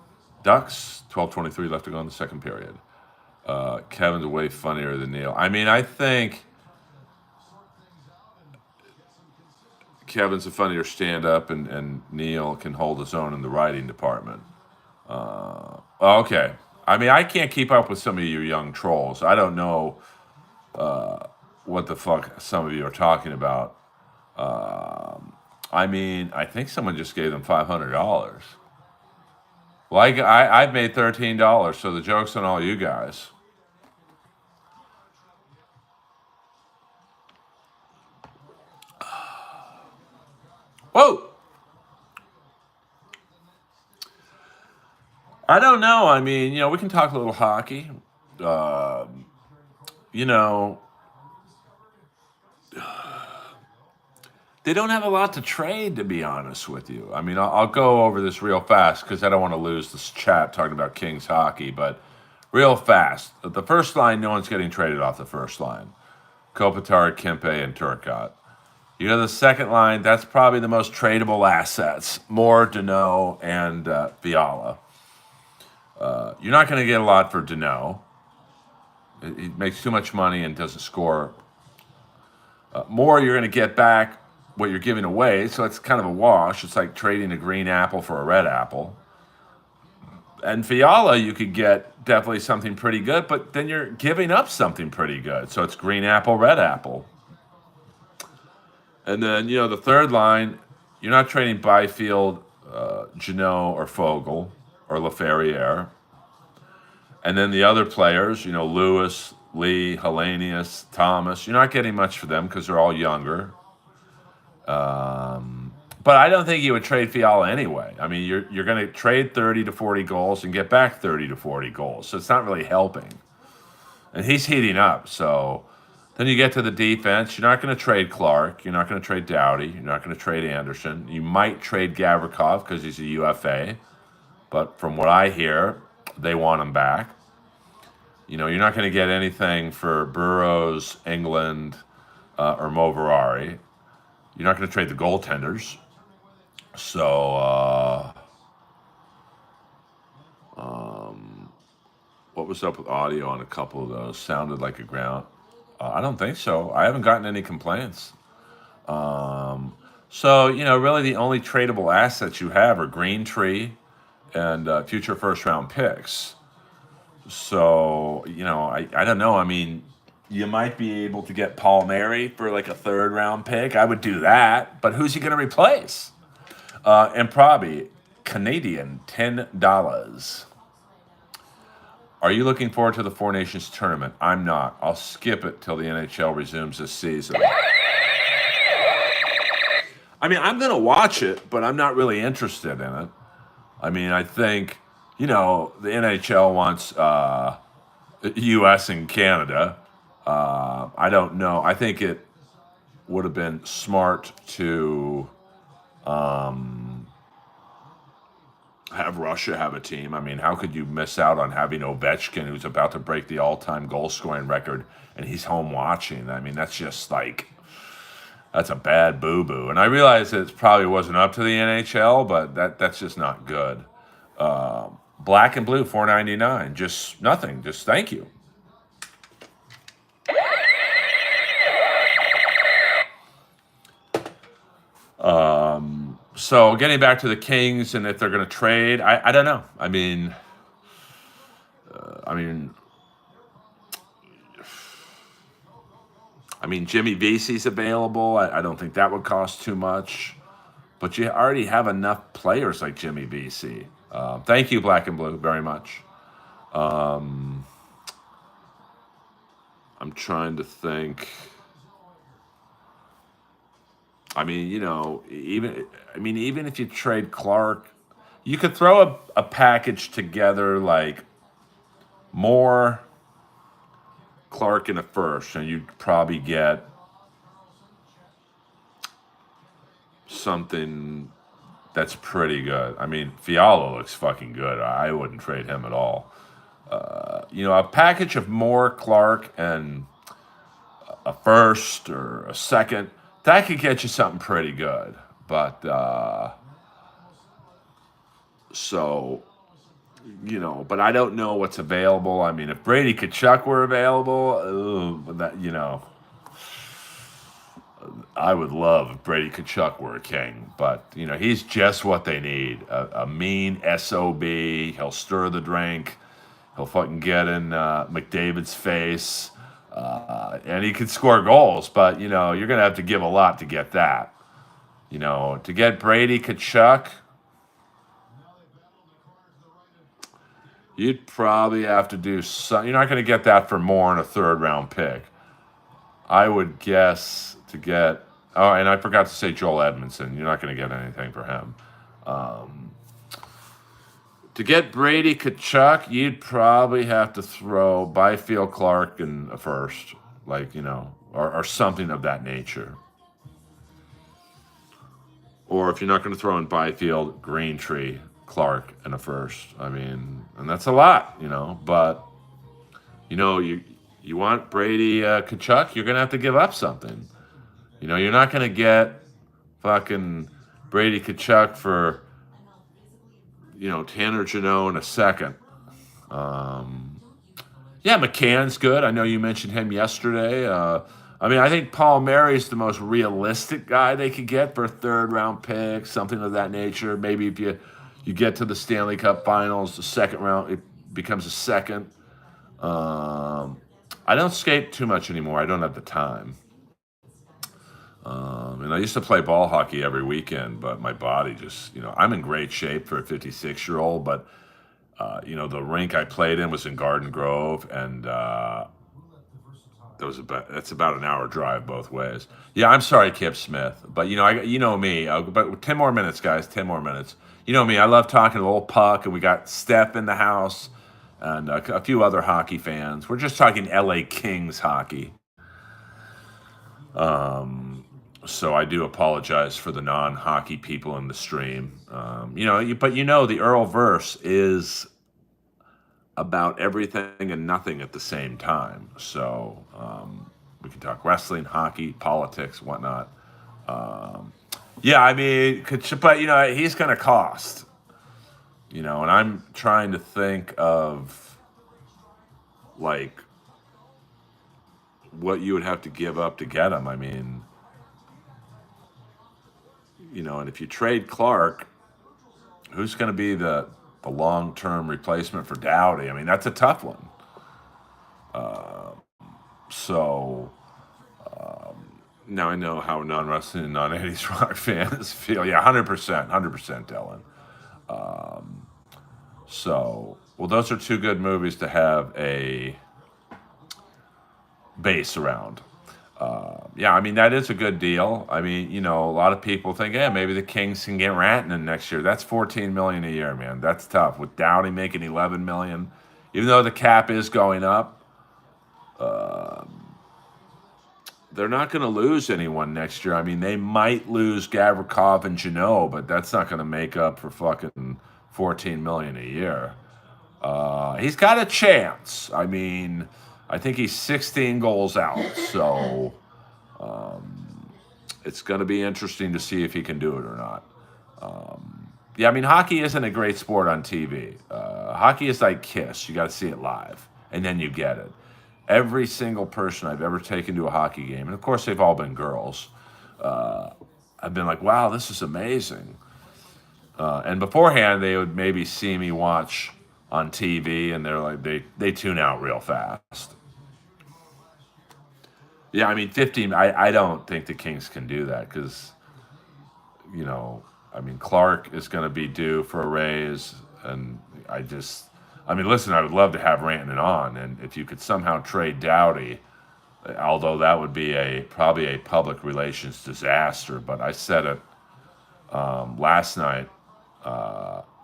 Ducks. 12:23 left to go in the second period. Kevin's way funnier than Neil. I mean, I think Kevin's a funnier stand-up, and Neil can hold his own in the writing department. Okay. I mean, I can't keep up with some of you young trolls. I don't know what the fuck some of you are talking about. I mean, I think someone just gave them $500. Well, I've made $13, so the joke's on all you guys. Whoa! I don't know. I mean, we can talk a little hockey. You know, they don't have a lot to trade, to be honest with you. I mean, I'll go over this real fast because I don't want to lose this chat talking about Kings hockey, but real fast. The first line, no one's getting traded off the first line. Kopitar, Kempe, and Turcotte. You know, the second line, that's probably the most tradable assets. Moore, Deneau, and Fiala. You're not going to get a lot for Deneau. He makes too much money and doesn't score. Moore, you're going to get back what you're giving away, so it's kind of a wash. It's like trading a green apple for a red apple. And Fiala, you could get definitely something pretty good, but then you're giving up something pretty good. So it's green apple, red apple. And then, the third line, you're not trading Byfield, Jeannot, or Fogle, or Laferriere. And then the other players, Lewis, Lee, Hellenius, Thomas, you're not getting much for them because they're all younger. But I don't think you would trade Fiala anyway. I mean, you're going to trade 30 to 40 goals and get back 30 to 40 goals. So it's not really helping. And he's heating up, so... Then you get to the defense. You're not going to trade Clark. You're not going to trade Doughty. You're not going to trade Anderson. You might trade Gavrikov because he's a UFA. But from what I hear, they want him back. You're not going to get anything for Burrows, England, or Moverari. You're not going to trade the goaltenders. So, what was up with audio on a couple of those? Sounded like a ground. I don't think so. I haven't gotten any complaints. So, really the only tradable assets you have are Green Tree and future first round picks. So, I don't know. I mean, you might be able to get Paul Mary for like a third round pick. I would do that. But who's he going to replace? And probably Canadian $10. Are you looking forward to the Four Nations tournament? I'm not. I'll skip it till the NHL resumes this season. I mean, I'm going to watch it, but I'm not really interested in it. I mean, I think, the NHL wants U.S. and Canada. I don't know. I think it would have been smart to have Russia have a team. I mean, how could you miss out on having Ovechkin, who's about to break the all-time goal-scoring record, and he's home watching? I mean, that's just like, that's a bad boo-boo. And I realize it probably wasn't up to the NHL, but that's just not good. Black and blue, $4.99. Just nothing. Just thank you. So getting back to the Kings and if they're going to trade, I don't know. I mean, Jimmy Vesey's available. I don't think that would cost too much, but you already have enough players like Jimmy Vesey. Thank you, Black and Blue, very much. I'm trying to think. I mean, even if you trade Clark, you could throw a package together like more Clark in a first, and you'd probably get something that's pretty good. I mean, Fiala looks fucking good. I wouldn't trade him at all. A package of more Clark and a first or a second, that could get you something pretty good. But but I don't know what's available. I mean, if Brady Kachuk were available, I would love if Brady Kachuk were a King. But, he's just what they need. A mean SOB. He'll stir the drink. He'll fucking get in McDavid's face. And he can score goals. But, you're going to have to give a lot to get that. To get Brady Kachuk, you'd probably have to do some. You're not going to get that for more than a third round pick. I would guess to get. Oh, and I forgot to say Joel Edmondson. You're not going to get anything for him. To get Brady Kachuk, you'd probably have to throw Byfield, Clark, and a first, or something of that nature. Or if you're not going to throw in Byfield, Green Tree, Clark, and a first. I mean, and that's a lot, But you want Brady Kachuk, you're going to have to give up something. You're not going to get fucking Brady Kachuk for, Tanner Jeannot in a second. McCann's good. I know you mentioned him yesterday. I think Paul Mary's the most realistic guy they could get for a third round pick, something of that nature. Maybe if you get to the Stanley Cup Finals, the second round, it becomes a second. I don't skate too much anymore. I don't have the time. And I used to play ball hockey every weekend, but my body just, I'm in great shape for a 56-year-old, but, the rink I played in was in Garden Grove, and that's about an hour drive both ways. Yeah, I'm sorry, Kip Smith, but, me. But 10 more minutes, guys, 10 more minutes. You know me, I love talking to old Puck, and we got Steph in the house, and a few other hockey fans. We're just talking LA Kings hockey. So I do apologize for the non-hockey people in the stream. But the Earlverse is about everything and nothing at the same time. So we can talk wrestling, hockey, politics, whatnot. But he's going to cost. And I'm trying to think of like what you would have to give up to get him. I mean, and if you trade Clark, who's going to be the long-term replacement for Dowdy? I mean, that's a tough one. So now I know how non-wrestling and non-80s rock fans feel. Yeah, 100%, 100%, Dylan. So, well, those are two good movies to have a base around. Yeah, I mean, that is a good deal. I mean, a lot of people think, yeah, maybe the Kings can get Rantanen next year. That's $14 million a year, man. That's tough. With Downey making $11 million, even though the cap is going up, they're not going to lose anyone next year. I mean, they might lose Gavrikov and Janot, but that's not going to make up for fucking $14 million a year. He's got a chance. I mean, I think he's 16 goals out, so it's going to be interesting to see if he can do it or not. Yeah, I mean, hockey isn't a great sport on TV. Hockey is like Kiss. You got to see it live, and then you get it. Every single person I've ever taken to a hockey game, and of course they've all been girls, I've been like, wow, this is amazing. And beforehand, they would maybe see me watch on TV, and they're like, they tune out real fast. Yeah, I mean, 15, I don't think the Kings can do that because, I mean, Clark is going to be due for a raise, and I mean, listen, I would love to have Rantanen on, and if you could somehow trade Doughty, although that would be probably a public relations disaster, but I said it last night,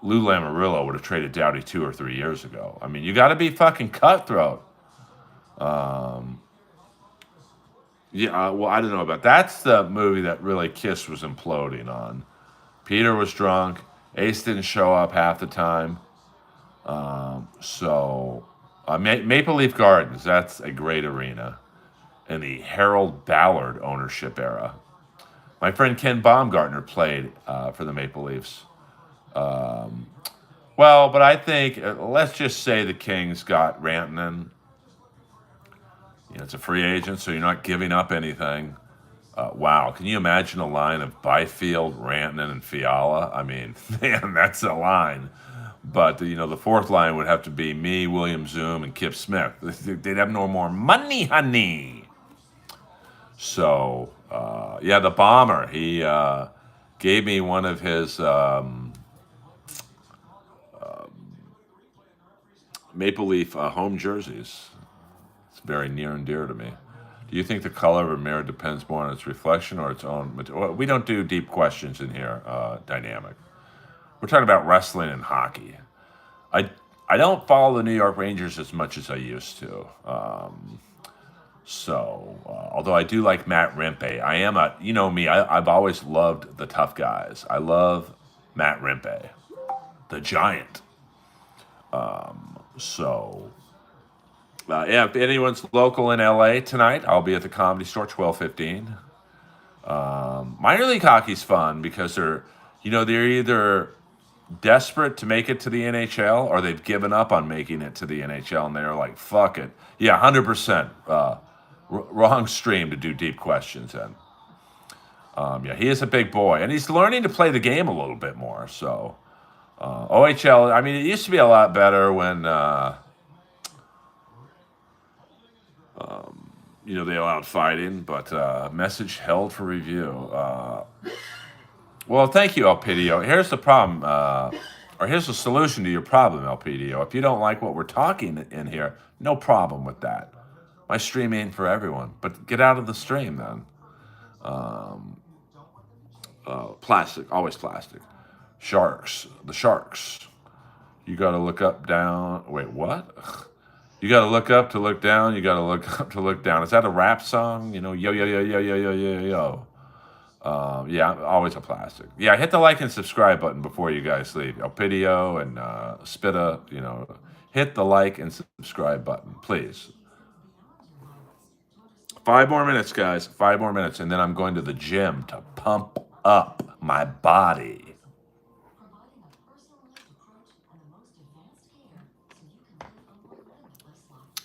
Lou Lamoriello would have traded Doughty 2 or 3 years ago. I mean, you got to be fucking cutthroat. Yeah, well, I don't know about that's the movie that really Kiss was imploding on. Peter was drunk. Ace didn't show up half the time. Maple Leaf Gardens, that's a great arena. In the Harold Ballard ownership era. My friend Ken Baumgartner played for the Maple Leafs. But I think, let's just say the Kings got Rantanen. It's a free agent, so you're not giving up anything. Wow, can you imagine a line of Byfield, Rantanen, and Fiala? I mean, man, that's a line. But, the fourth line would have to be me, William Zoom, and Kip Smith. They'd have no more money, honey. So, the Bomber, he gave me one of his Maple Leaf home jerseys. It's very near and dear to me. Do you think the color of a mirror depends more on its reflection or its own material? We don't do deep questions in here, Dynamic. We're talking about wrestling and hockey. I don't follow the New York Rangers as much as I used to. Although I do like Matt Rempe, I am me, I've always loved the tough guys. I love Matt Rempe, the Giant. If anyone's local in LA tonight, I'll be at the Comedy Store, 12:15. Minor league hockey's fun because they're either desperate to make it to the NHL or they've given up on making it to the NHL and they're like, fuck it. Yeah, 100%. Wrong stream to do deep questions in. He is a big boy and he's learning to play the game a little bit more. So, OHL, I mean, it used to be a lot better when, they allowed fighting, but message held for review. Well, thank you, Elpidio. Here's the problem, or here's the solution to your problem, Elpidio. If you don't like what we're talking in here, no problem with that. My stream ain't for everyone, but get out of the stream then. Plastic, always plastic. The sharks. You got to look up, down. Wait, what? You got to look up to look down. You got to look up to look down. Is that a rap song? Yo, yo, yo, yo, yo, yo, yo, yo. Always a plastic. Yeah, hit the like and subscribe button before you guys leave. Elpidio and Spitta, hit the like and subscribe button, please. 5 more minutes, guys. 5 more minutes, and then I'm going to the gym to pump up my body.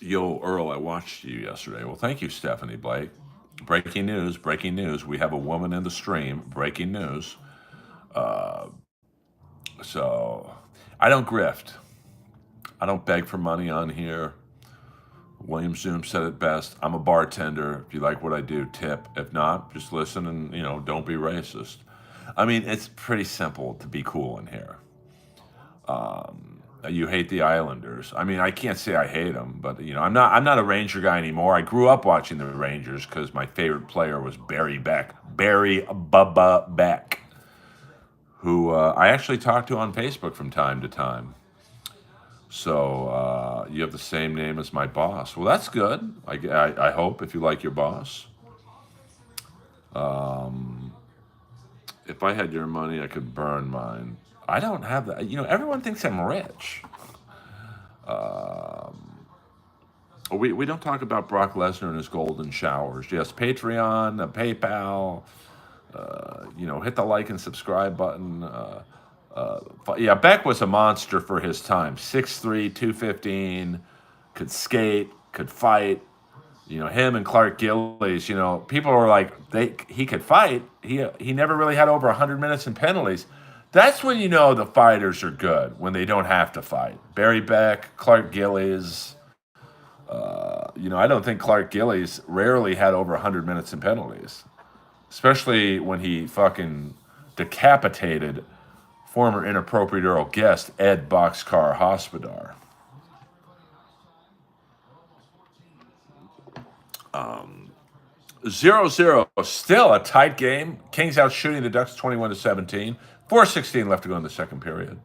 Yo, Earl, I watched you yesterday. Well, thank you, Stephanie Blake. Breaking news. We have a woman in the stream. Breaking news. So I don't grift. I don't beg for money on here. William Zoom said it best. I'm a bartender. If you like what I do, tip. If not, just listen and, don't be racist. I mean, it's pretty simple to be cool in here. You hate the Islanders. I mean, I can't say I hate them, but I'm not a Ranger guy anymore. I grew up watching the Rangers because my favorite player was Barry Bubba Beck, who I actually talk to on Facebook from time to time. So you have the same name as my boss. Well, that's good. I hope if you like your boss. If I had your money, I could burn mine. I don't have that. Everyone thinks I'm rich. We don't talk about Brock Lesnar and his golden showers. Yes, Patreon, PayPal. Hit the like and subscribe button. Yeah, Beck was a monster for his time. 6'3", 215, could skate, could fight. Him and Clark Gillies, people were like, he could fight. He never really had over 100 minutes in penalties. That's when the fighters are good, when they don't have to fight. Barry Beck, Clark Gillies. I don't think Clark Gillies rarely had over 100 minutes in penalties, especially when he fucking decapitated former inappropriate Earl guest Ed Boxcar Hospodar. 0-0, still a tight game. Kings out shooting the Ducks 21-17. 4:16 left to go in the second period.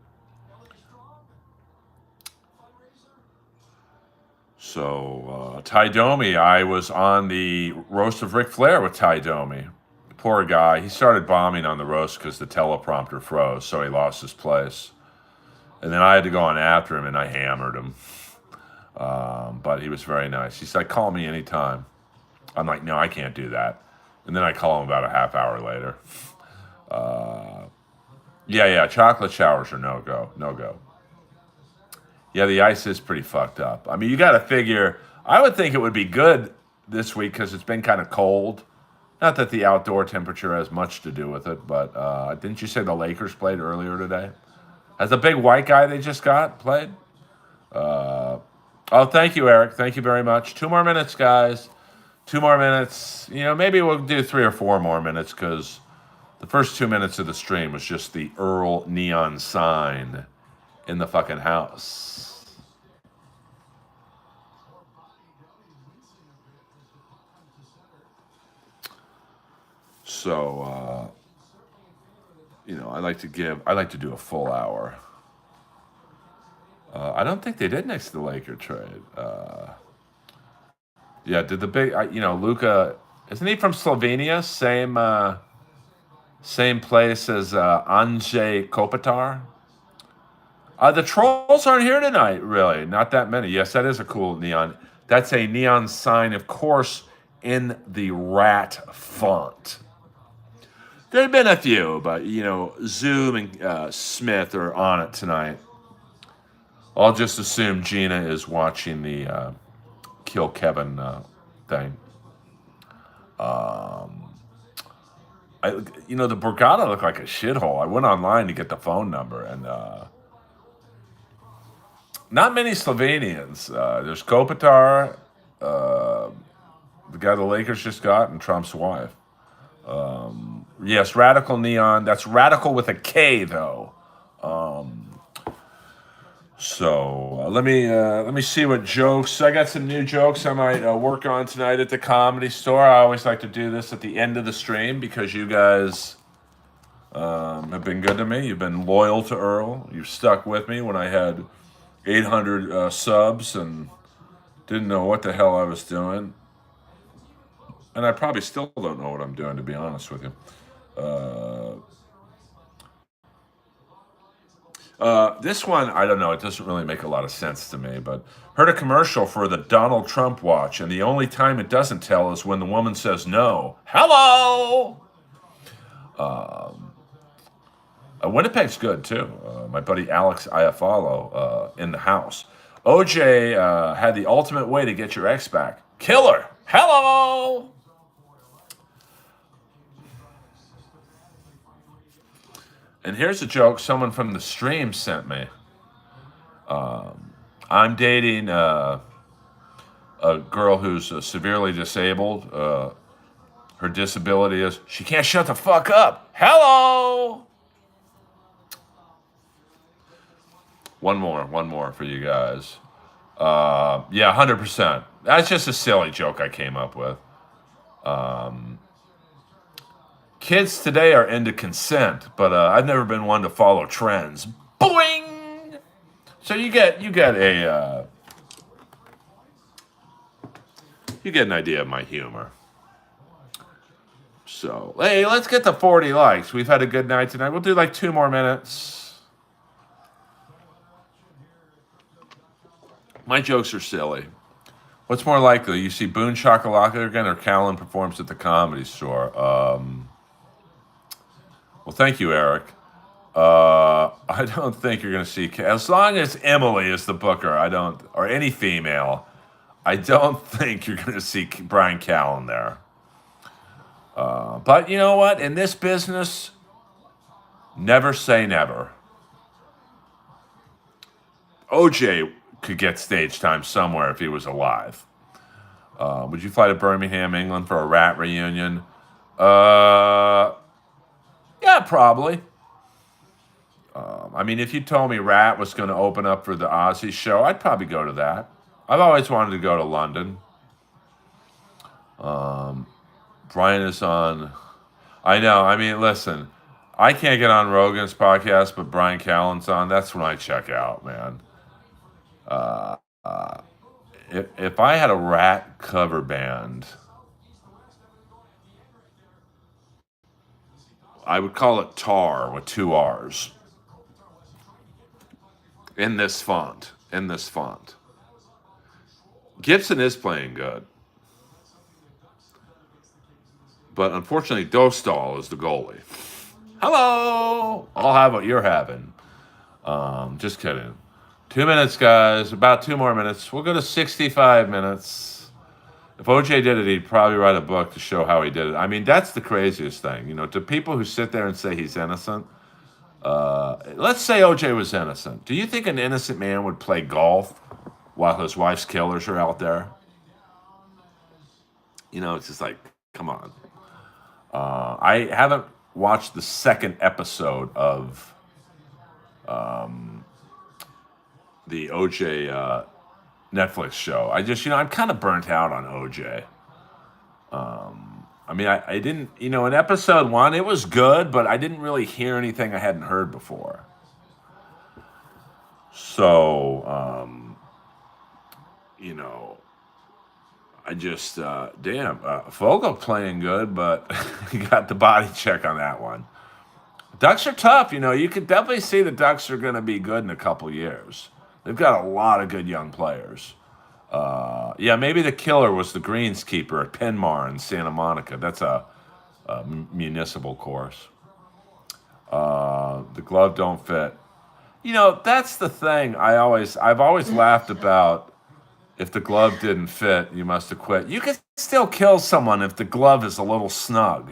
So, Ty Domi, I was on the roast of Ric Flair with Ty Domi. Poor guy. He started bombing on the roast because the teleprompter froze, so he lost his place. And then I had to go on after him, and I hammered him. But he was very nice. He said, call me anytime. I'm like, no, I can't do that. And then I call him about a half hour later. Yeah, chocolate showers are no go. Yeah, the ice is pretty fucked up. I mean, you got to figure, I would think it would be good this week because it's been kind of cold. Not that the outdoor temperature has much to do with it, but didn't you say the Lakers played earlier today? Has the big white guy they just got played? Oh, thank you, Eric. Thank you very much. 2 more minutes, guys. 2 more minutes. Maybe we'll do 3 or 4 more minutes because the first 2 minutes of the stream was just the Earl neon sign in the fucking house. So, I like to do a full hour. I don't think they did next to the Laker trade. Yeah, did the big, Luka, isn't he from Slovenia? Same place as Anže Kopitar? The trolls aren't here tonight, really. Not that many. Yes, that is a cool neon. That's a neon sign, of course, in the rat font. There have been a few, but, Zoom and Smith are on it tonight. I'll just assume Gina is watching the Kill Kevin thing. The Borgata looked like a shithole. I went online to get the phone number, and not many Slovenians. There's Kopitar, the guy the Lakers just got, and Trump's wife. Yes, Radical Neon. That's Radical with a K, though. So let me see what jokes. I got some new jokes I might work on tonight at the Comedy Store. I always like to do this at the end of the stream because you guys have been good to me. You've been loyal to Earl. You've stuck with me when I had 800 subs and didn't know what the hell I was doing. And I probably still don't know what I'm doing, to be honest with you. This one, I don't know. It doesn't really make a lot of sense to me, but heard a commercial for the Donald Trump watch, and the only time it doesn't tell is when the woman says no. Hello! Winnipeg's good, too. My buddy Alex Iafallo in the house. OJ had the ultimate way to get your ex back. Killer! Hello! And here's a joke someone from the stream sent me. I'm dating a girl who's severely disabled. Her disability is she can't shut the fuck up. Hello. One more for you guys. Yeah, 100%. That's just a silly joke I came up with. Kids today are into consent, but I've never been one to follow trends. Boing. So you get an idea of my humor. So hey, let's get to 40 likes. We've had a good night tonight. We'll do like 2 more minutes. My jokes are silly. What's more likely? You see Boone Shakalaka again, or Callan performs at the Comedy Store? Well, thank you, Eric. I don't think you're going to see... As long as Emily is the booker, or any female, I don't think you're going to see Brian Callen there. But you know what? In this business, never say never. OJ could get stage time somewhere if he was alive. Would you fly to Birmingham, England for a Rat reunion? Yeah, probably. I mean, if you told me Rat was going to open up for the Ozzy show, I'd probably go to that. I've always wanted to go to London. Brian is on... I know. I mean, listen. I can't get on Rogan's podcast, but Brian Callen's on. That's when I check out, man. If I had a Rat cover band, I would call it Tar with 2 R's. In this font. Gibson is playing good. But unfortunately, Dostal is the goalie. Hello! I'll have what you're having. Just kidding. 2 minutes, guys. About 2 more minutes. We'll go to 65 minutes. If OJ did it, he'd probably write a book to show how he did it. I mean, that's the craziest thing. You know, to people who sit there and say he's innocent, let's say OJ was innocent. Do you think an innocent man would play golf while his wife's killers are out there? You know, it's just like, come on. I haven't watched the second episode of the OJ Netflix show. I'm kind of burnt out on OJ. I mean, I didn't, in episode 1, it was good, but I didn't really hear anything I hadn't heard before. So, I just, Fogel playing good, but he got the body check on that one. Ducks are tough, you can definitely see the Ducks are going to be good in a couple years. They've got a lot of good young players. Maybe the killer was the greenskeeper at Penmar in Santa Monica. That's a municipal course. The glove don't fit. That's the thing I've always laughed about. If the glove didn't fit, you must have quit. You can still kill someone if the glove is a little snug.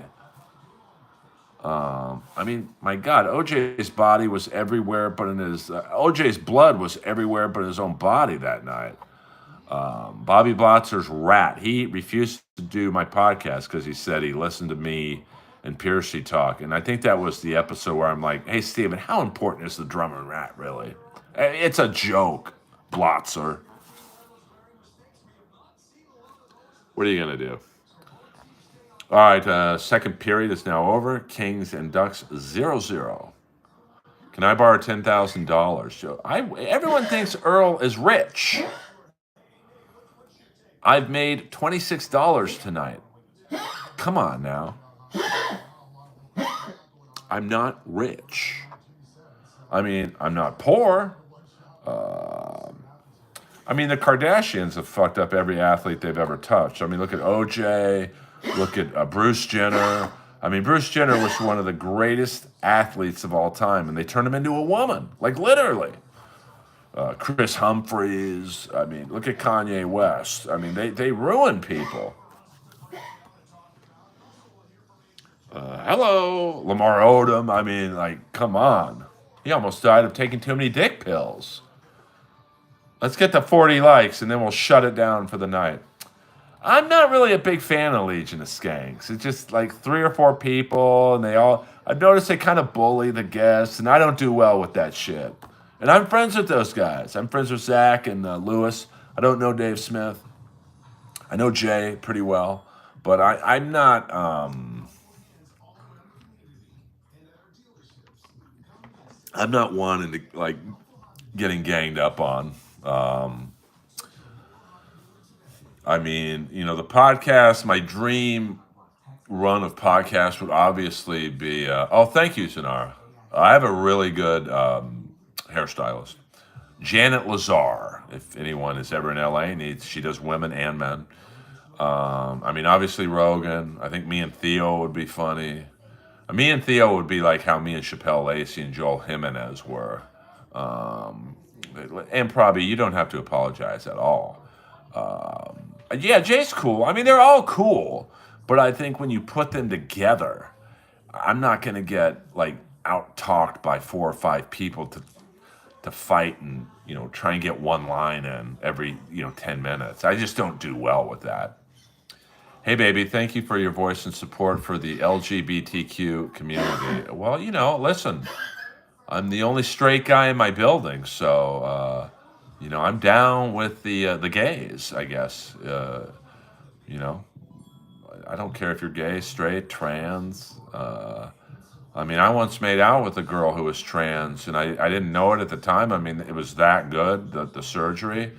I mean, my God, OJ's body was everywhere, but OJ's blood was everywhere but in his own body that night. Bobby Blotzer's Rat. He refused to do my podcast because he said he listened to me and Piercy talk. And I think that was the episode where I'm like, hey, Steven, how important is the drummer in Rat, really? It's a joke, Blotzer. What are you going to do? All right, second period is now over. Kings and Ducks 0-0. Can I borrow $10,000? Everyone thinks Earl is rich. I've made $26 tonight. Come on now. I'm not rich. I mean, I'm not poor. The Kardashians have fucked up every athlete they've ever touched. I mean, look at OJ. Look at Bruce Jenner. I mean, Bruce Jenner was one of the greatest athletes of all time, and they turned him into a woman, like literally. Chris Humphries. I mean, look at Kanye West. I mean, they ruin people. Hello, Lamar Odom. I mean, like, come on. He almost died of taking too many dick pills. Let's get to 40 likes and then we'll shut it down for the night. I'm not really a big fan of Legion of Skanks. It's just like 3 or 4 people, and I've noticed they kind of bully the guests, and I don't do well with that shit. And I'm friends with those guys. I'm friends with Zach and Lewis. I don't know Dave Smith. I know Jay pretty well, but I'm not. I'm not wanting to like getting ganged up on. I mean, the podcast. My dream run of podcasts would obviously be. Oh, thank you, Sonara. I have a really good hairstylist, Janet Lazar. If anyone is ever in LA, she does women and men. I mean, obviously Rogan. I think me and Theo would be funny. Me and Theo would be like how me and Chappelle Lacey and Joel Jimenez were. Um, and probably you don't have to apologize at all. Yeah, Jay's cool. I mean, they're all cool. But I think when you put them together, I'm not going to get like out talked by 4 or 5 people to fight and try and get one line in every 10 minutes. I just don't do well with that. Hey, baby, thank you for your voice and support for the LGBTQ community. Well, listen, I'm the only straight guy in my building, so I'm down with the gays, I guess. You know, I don't care if you're gay, straight, trans. I mean, I once made out with a girl who was trans, and I didn't know it at the time. I mean, it was that good, the surgery.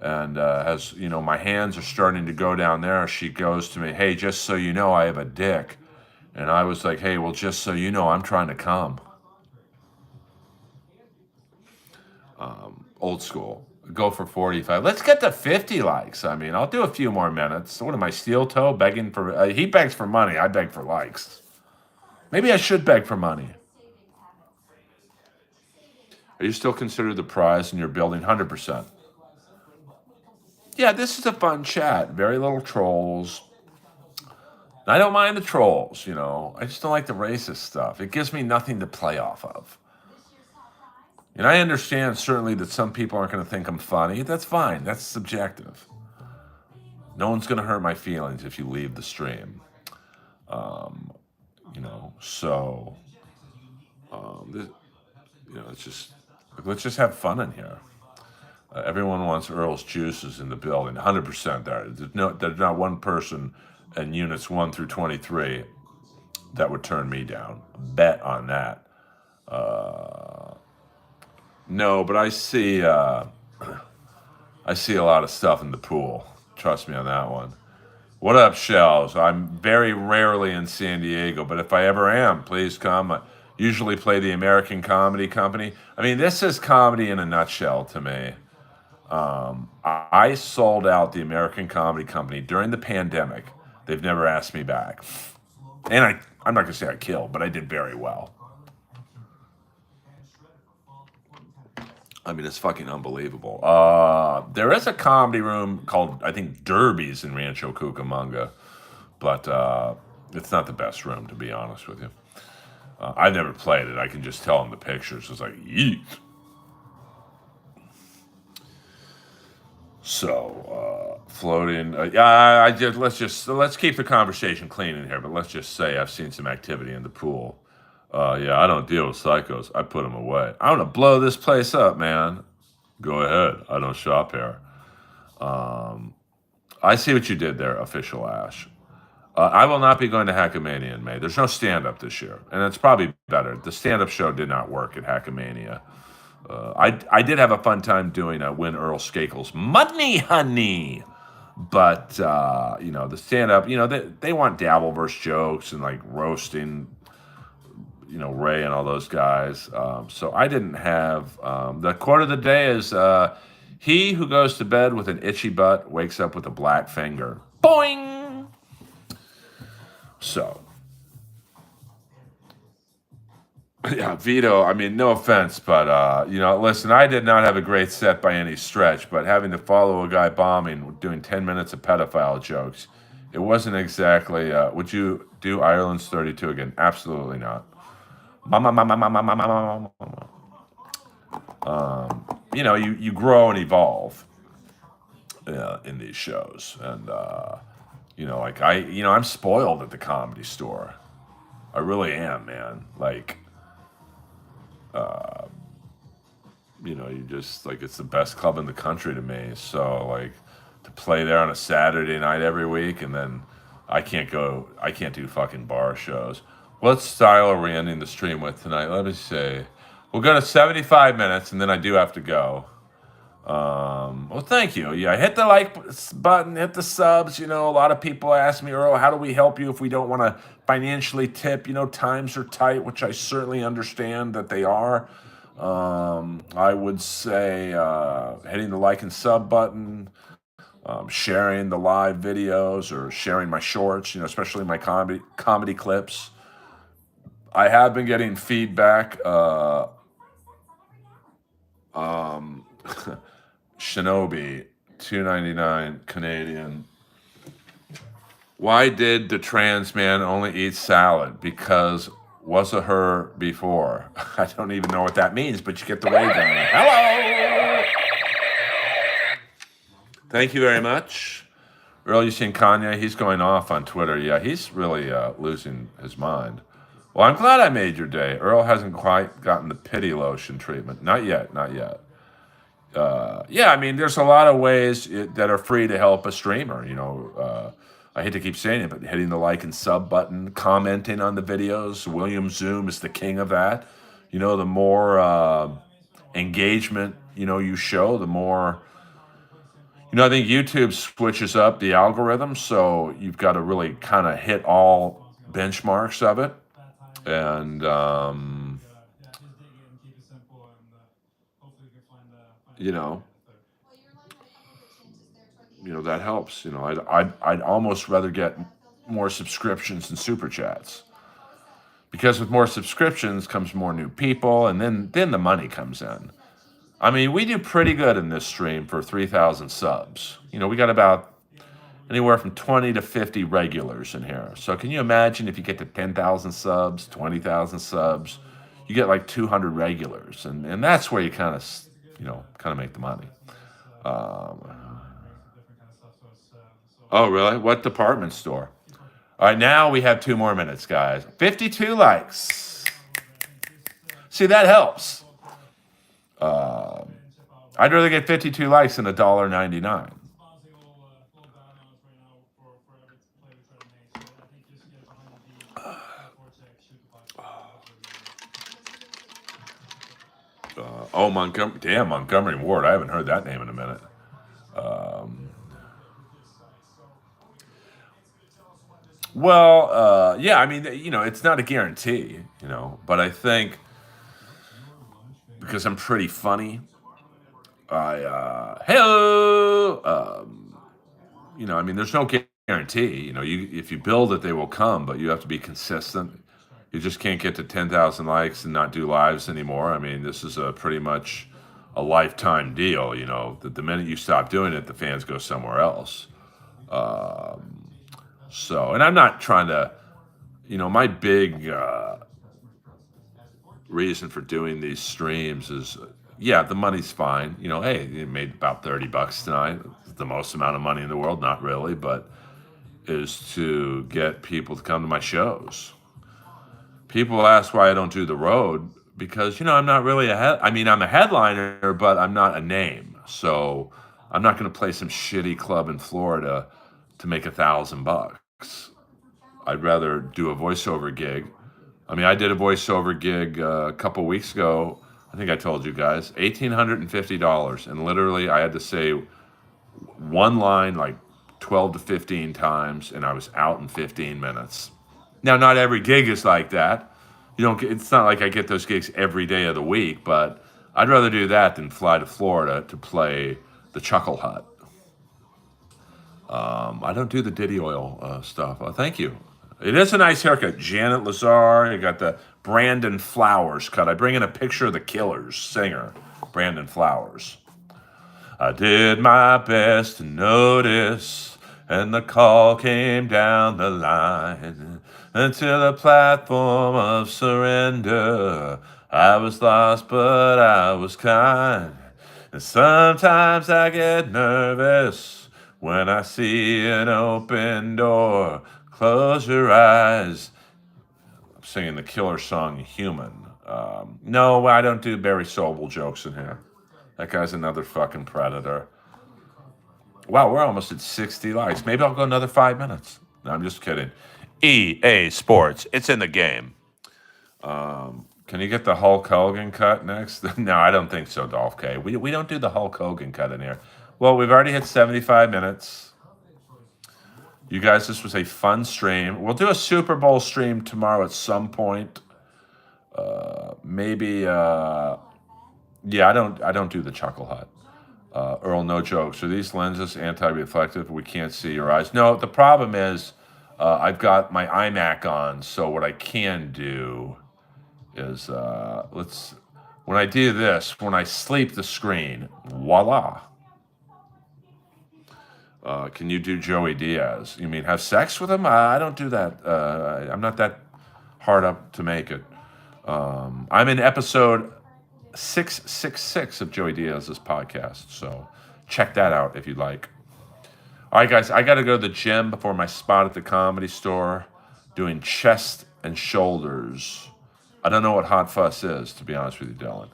And as my hands are starting to go down there, she goes to me, "Hey, just so you know, I have a dick." And I was like, "Hey, well, just so you know, I'm trying to come." Old school. Go for 45. Let's get to 50 likes. I mean, I'll do a few more minutes. What am I, steel toe, begging for... he begs for money. I beg for likes. Maybe I should beg for money. Are you still considered the prize in your building? 100%. Yeah, this is a fun chat. Very little trolls. I don't mind the trolls, I just don't like the racist stuff. It gives me nothing to play off of. And I understand certainly that some people aren't going to think I'm funny. That's fine. That's subjective. No one's going to hurt my feelings if you leave the stream. So, it's just, let's just have fun in here. Everyone wants Earl's juices in the building. 100% there. There's not one person in units 1 through 23 that would turn me down. Bet on that. No, but I see a lot of stuff in the pool. Trust me on that one. What up, Shells? I'm very rarely in San Diego, but if I ever am, please come. I usually play the American Comedy Company. I mean, this is comedy in a nutshell to me. I sold out the American Comedy Company during the pandemic. They've never asked me back. And I'm not going to say I killed, but I did very well. I mean, it's fucking unbelievable. There is a comedy room called, I think, Derby's in Rancho Cucamonga, but it's not the best room, to be honest with you. I've never played it. I can just tell in the pictures. It's like, yeet. So, floating. Let's keep the conversation clean in here, but let's just say I've seen some activity in the pool. Yeah, I don't deal with psychos. I put them away. I want to blow this place up, man. Go ahead. I don't shop here. I see what you did there, Official Ash. I will not be going to Hackamania in May. There's no stand-up this year, and it's probably better. The stand-up show did not work at Hackamania. I did have a fun time doing Win Earl Skakel's Money Honey. But, the stand-up, they want Dabbleverse jokes and, like, roasting... Ray and all those guys. So I didn't have... the quote of the day is, he who goes to bed with an itchy butt wakes up with a black finger. Boing! So... Yeah, Vito, I mean, no offense, but, listen, I did not have a great set by any stretch, but having to follow a guy bombing, doing 10 minutes of pedophile jokes, It wasn't exactly. Would you do Ireland's 32 again? Absolutely not. Mama, mama, mama, mama, mama, mama. You grow and evolve in these shows, and like I'm spoiled at the Comedy Store. I really am, man. Like, you just like it's the best club in the country to me. So like to play there on a Saturday night every week, and then I can't do fucking bar shows. What style are we ending the stream with tonight? Let me see. We'll go to 75 minutes, and then I do have to go. Well, thank you. Yeah, hit the like button, hit the subs. A lot of people ask me, Earl, how do we help you if we don't want to financially tip? Times are tight, which I certainly understand that they are. I would say hitting the like and sub button, sharing the live videos or sharing my shorts, especially my comedy clips. I have been getting feedback. Shinobi, $2.99 Canadian. Why did the trans man only eat salad? Because was a her before. I don't even know what that means, but you get the wave on it. Hello! Thank you very much. Earl, you seen Kanye? He's going off on Twitter. Yeah, he's really losing his mind. Well, I'm glad I made your day. Earl hasn't quite gotten the pity lotion treatment. Not yet, not yet. Yeah, I mean, there's a lot of ways that are free to help a streamer. I hate to keep saying it, but hitting the like and sub button, commenting on the videos. William Zoom is the king of that. The more engagement, you show, the more. I think YouTube switches up the algorithm, so you've got to really kind of hit all benchmarks of it. And, that helps. I'd almost rather get more subscriptions and super chats, because with more subscriptions comes more new people, and then the money comes in. I mean, we do pretty good in this stream for 3,000 subs. We got about anywhere from 20 to 50 regulars in here. So can you imagine if you get to 10,000 subs, 20,000 subs, you get like 200 regulars, and that's where you kind of make the money. Oh, really? What department store? All right, now we have 2 more minutes, guys. 52 likes. See, that helps. I'd rather get 52 likes than $1.99. Montgomery. Damn, Montgomery Ward. I haven't heard that name in a minute. Yeah, I mean, it's not a guarantee, but I think because I'm pretty funny, hello, I mean, there's no guarantee, if you build it, they will come, but you have to be consistent. You just can't get to 10,000 likes and not do lives anymore. I mean, this is pretty much a lifetime deal, that the minute you stop doing it, the fans go somewhere else. And I'm not trying to, my big reason for doing these streams is, the money's fine. Hey, you made about $30 tonight. It's the most amount of money in the world, not really, but is to get people to come to my shows. People ask why I don't do the road, because, I'm not really I'm a headliner, but I'm not a name. So I'm not going to play some shitty club in Florida to make $1,000. I'd rather do a voiceover gig. I mean, I did a voiceover gig a couple weeks ago. I think I told you guys, $1,850. And literally I had to say one line like 12 to 15 times, and I was out in 15 minutes. Now, not every gig is like that. It's not like I get those gigs every day of the week, but I'd rather do that than fly to Florida to play the Chuckle Hut. I don't do the Diddy Oil stuff. Thank you. It is a nice haircut. Janet Lazar. You got the Brandon Flowers cut. I bring in a picture of the Killers singer, Brandon Flowers. I did my best to notice And the call came down the line until the platform of surrender. I was lost, but I was kind. And sometimes I get nervous when I see an open door. Close your eyes. I'm singing the Killer song Human. No, I don't do Barry Sobel jokes in here. That guy's another fucking predator. Wow, we're almost at 60 likes. Maybe I'll go another 5 minutes. No, I'm just kidding. EA Sports, it's in the game. Can you get the Hulk Hogan cut next? No, I don't think so, Dolph K. We don't do the Hulk Hogan cut in here. Well, we've already hit 75 minutes. You guys, this was a fun stream. We'll do a Super Bowl stream tomorrow at some point. Maybe, yeah, I don't do the Chuckle Hut. Earl, no jokes. Are these lenses anti-reflective? We can't see your eyes. No, the problem is I've got my iMac on, so what I can do is when I do this, when I sleep the screen, voila. Can you do Joey Diaz? You mean have sex with him? I don't do that. I'm not that hard up to make it. I'm in episode 666 of Joey Diaz's podcast, so check that out if you'd like. All right, guys, I got to go to the gym before my spot at the Comedy Store doing chest and shoulders. I don't know what Hot Fuss is, to be honest with you, Dylan.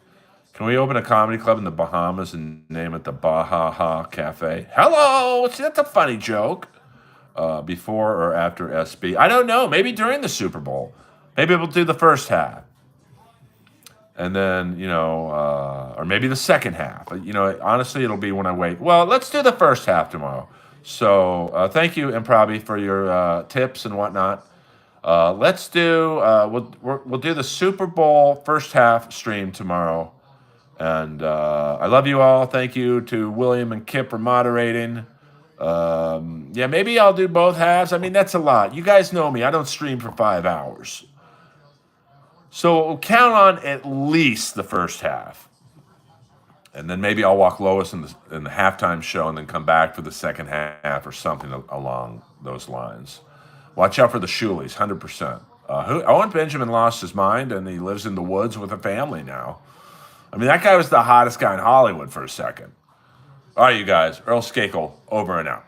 Can we open a comedy club in the Bahamas and name it the Baha Cafe? Hello! See, that's a funny joke. Before or after SB? I don't know. Maybe during the Super Bowl. Maybe we'll do the first half. And then, or maybe the second half. Honestly, it'll be when I wait. Well, let's do the first half tomorrow. So thank you, Improbi, for your tips and whatnot. Let's do, we'll do the Super Bowl first half stream tomorrow. And I love you all. Thank you to William and Kip for moderating. Yeah, maybe I'll do both halves. I mean, that's a lot. You guys know me. I don't stream for 5 hours. So we'll count on at least the first half. And then maybe I'll walk Lois in the halftime show and then come back for the second half or something along those lines. Watch out for the Shuleys, 100%. Owen Benjamin lost his mind and he lives in the woods with a family now. I mean, that guy was the hottest guy in Hollywood for a second. All right, you guys. Earl Skakel, over and out.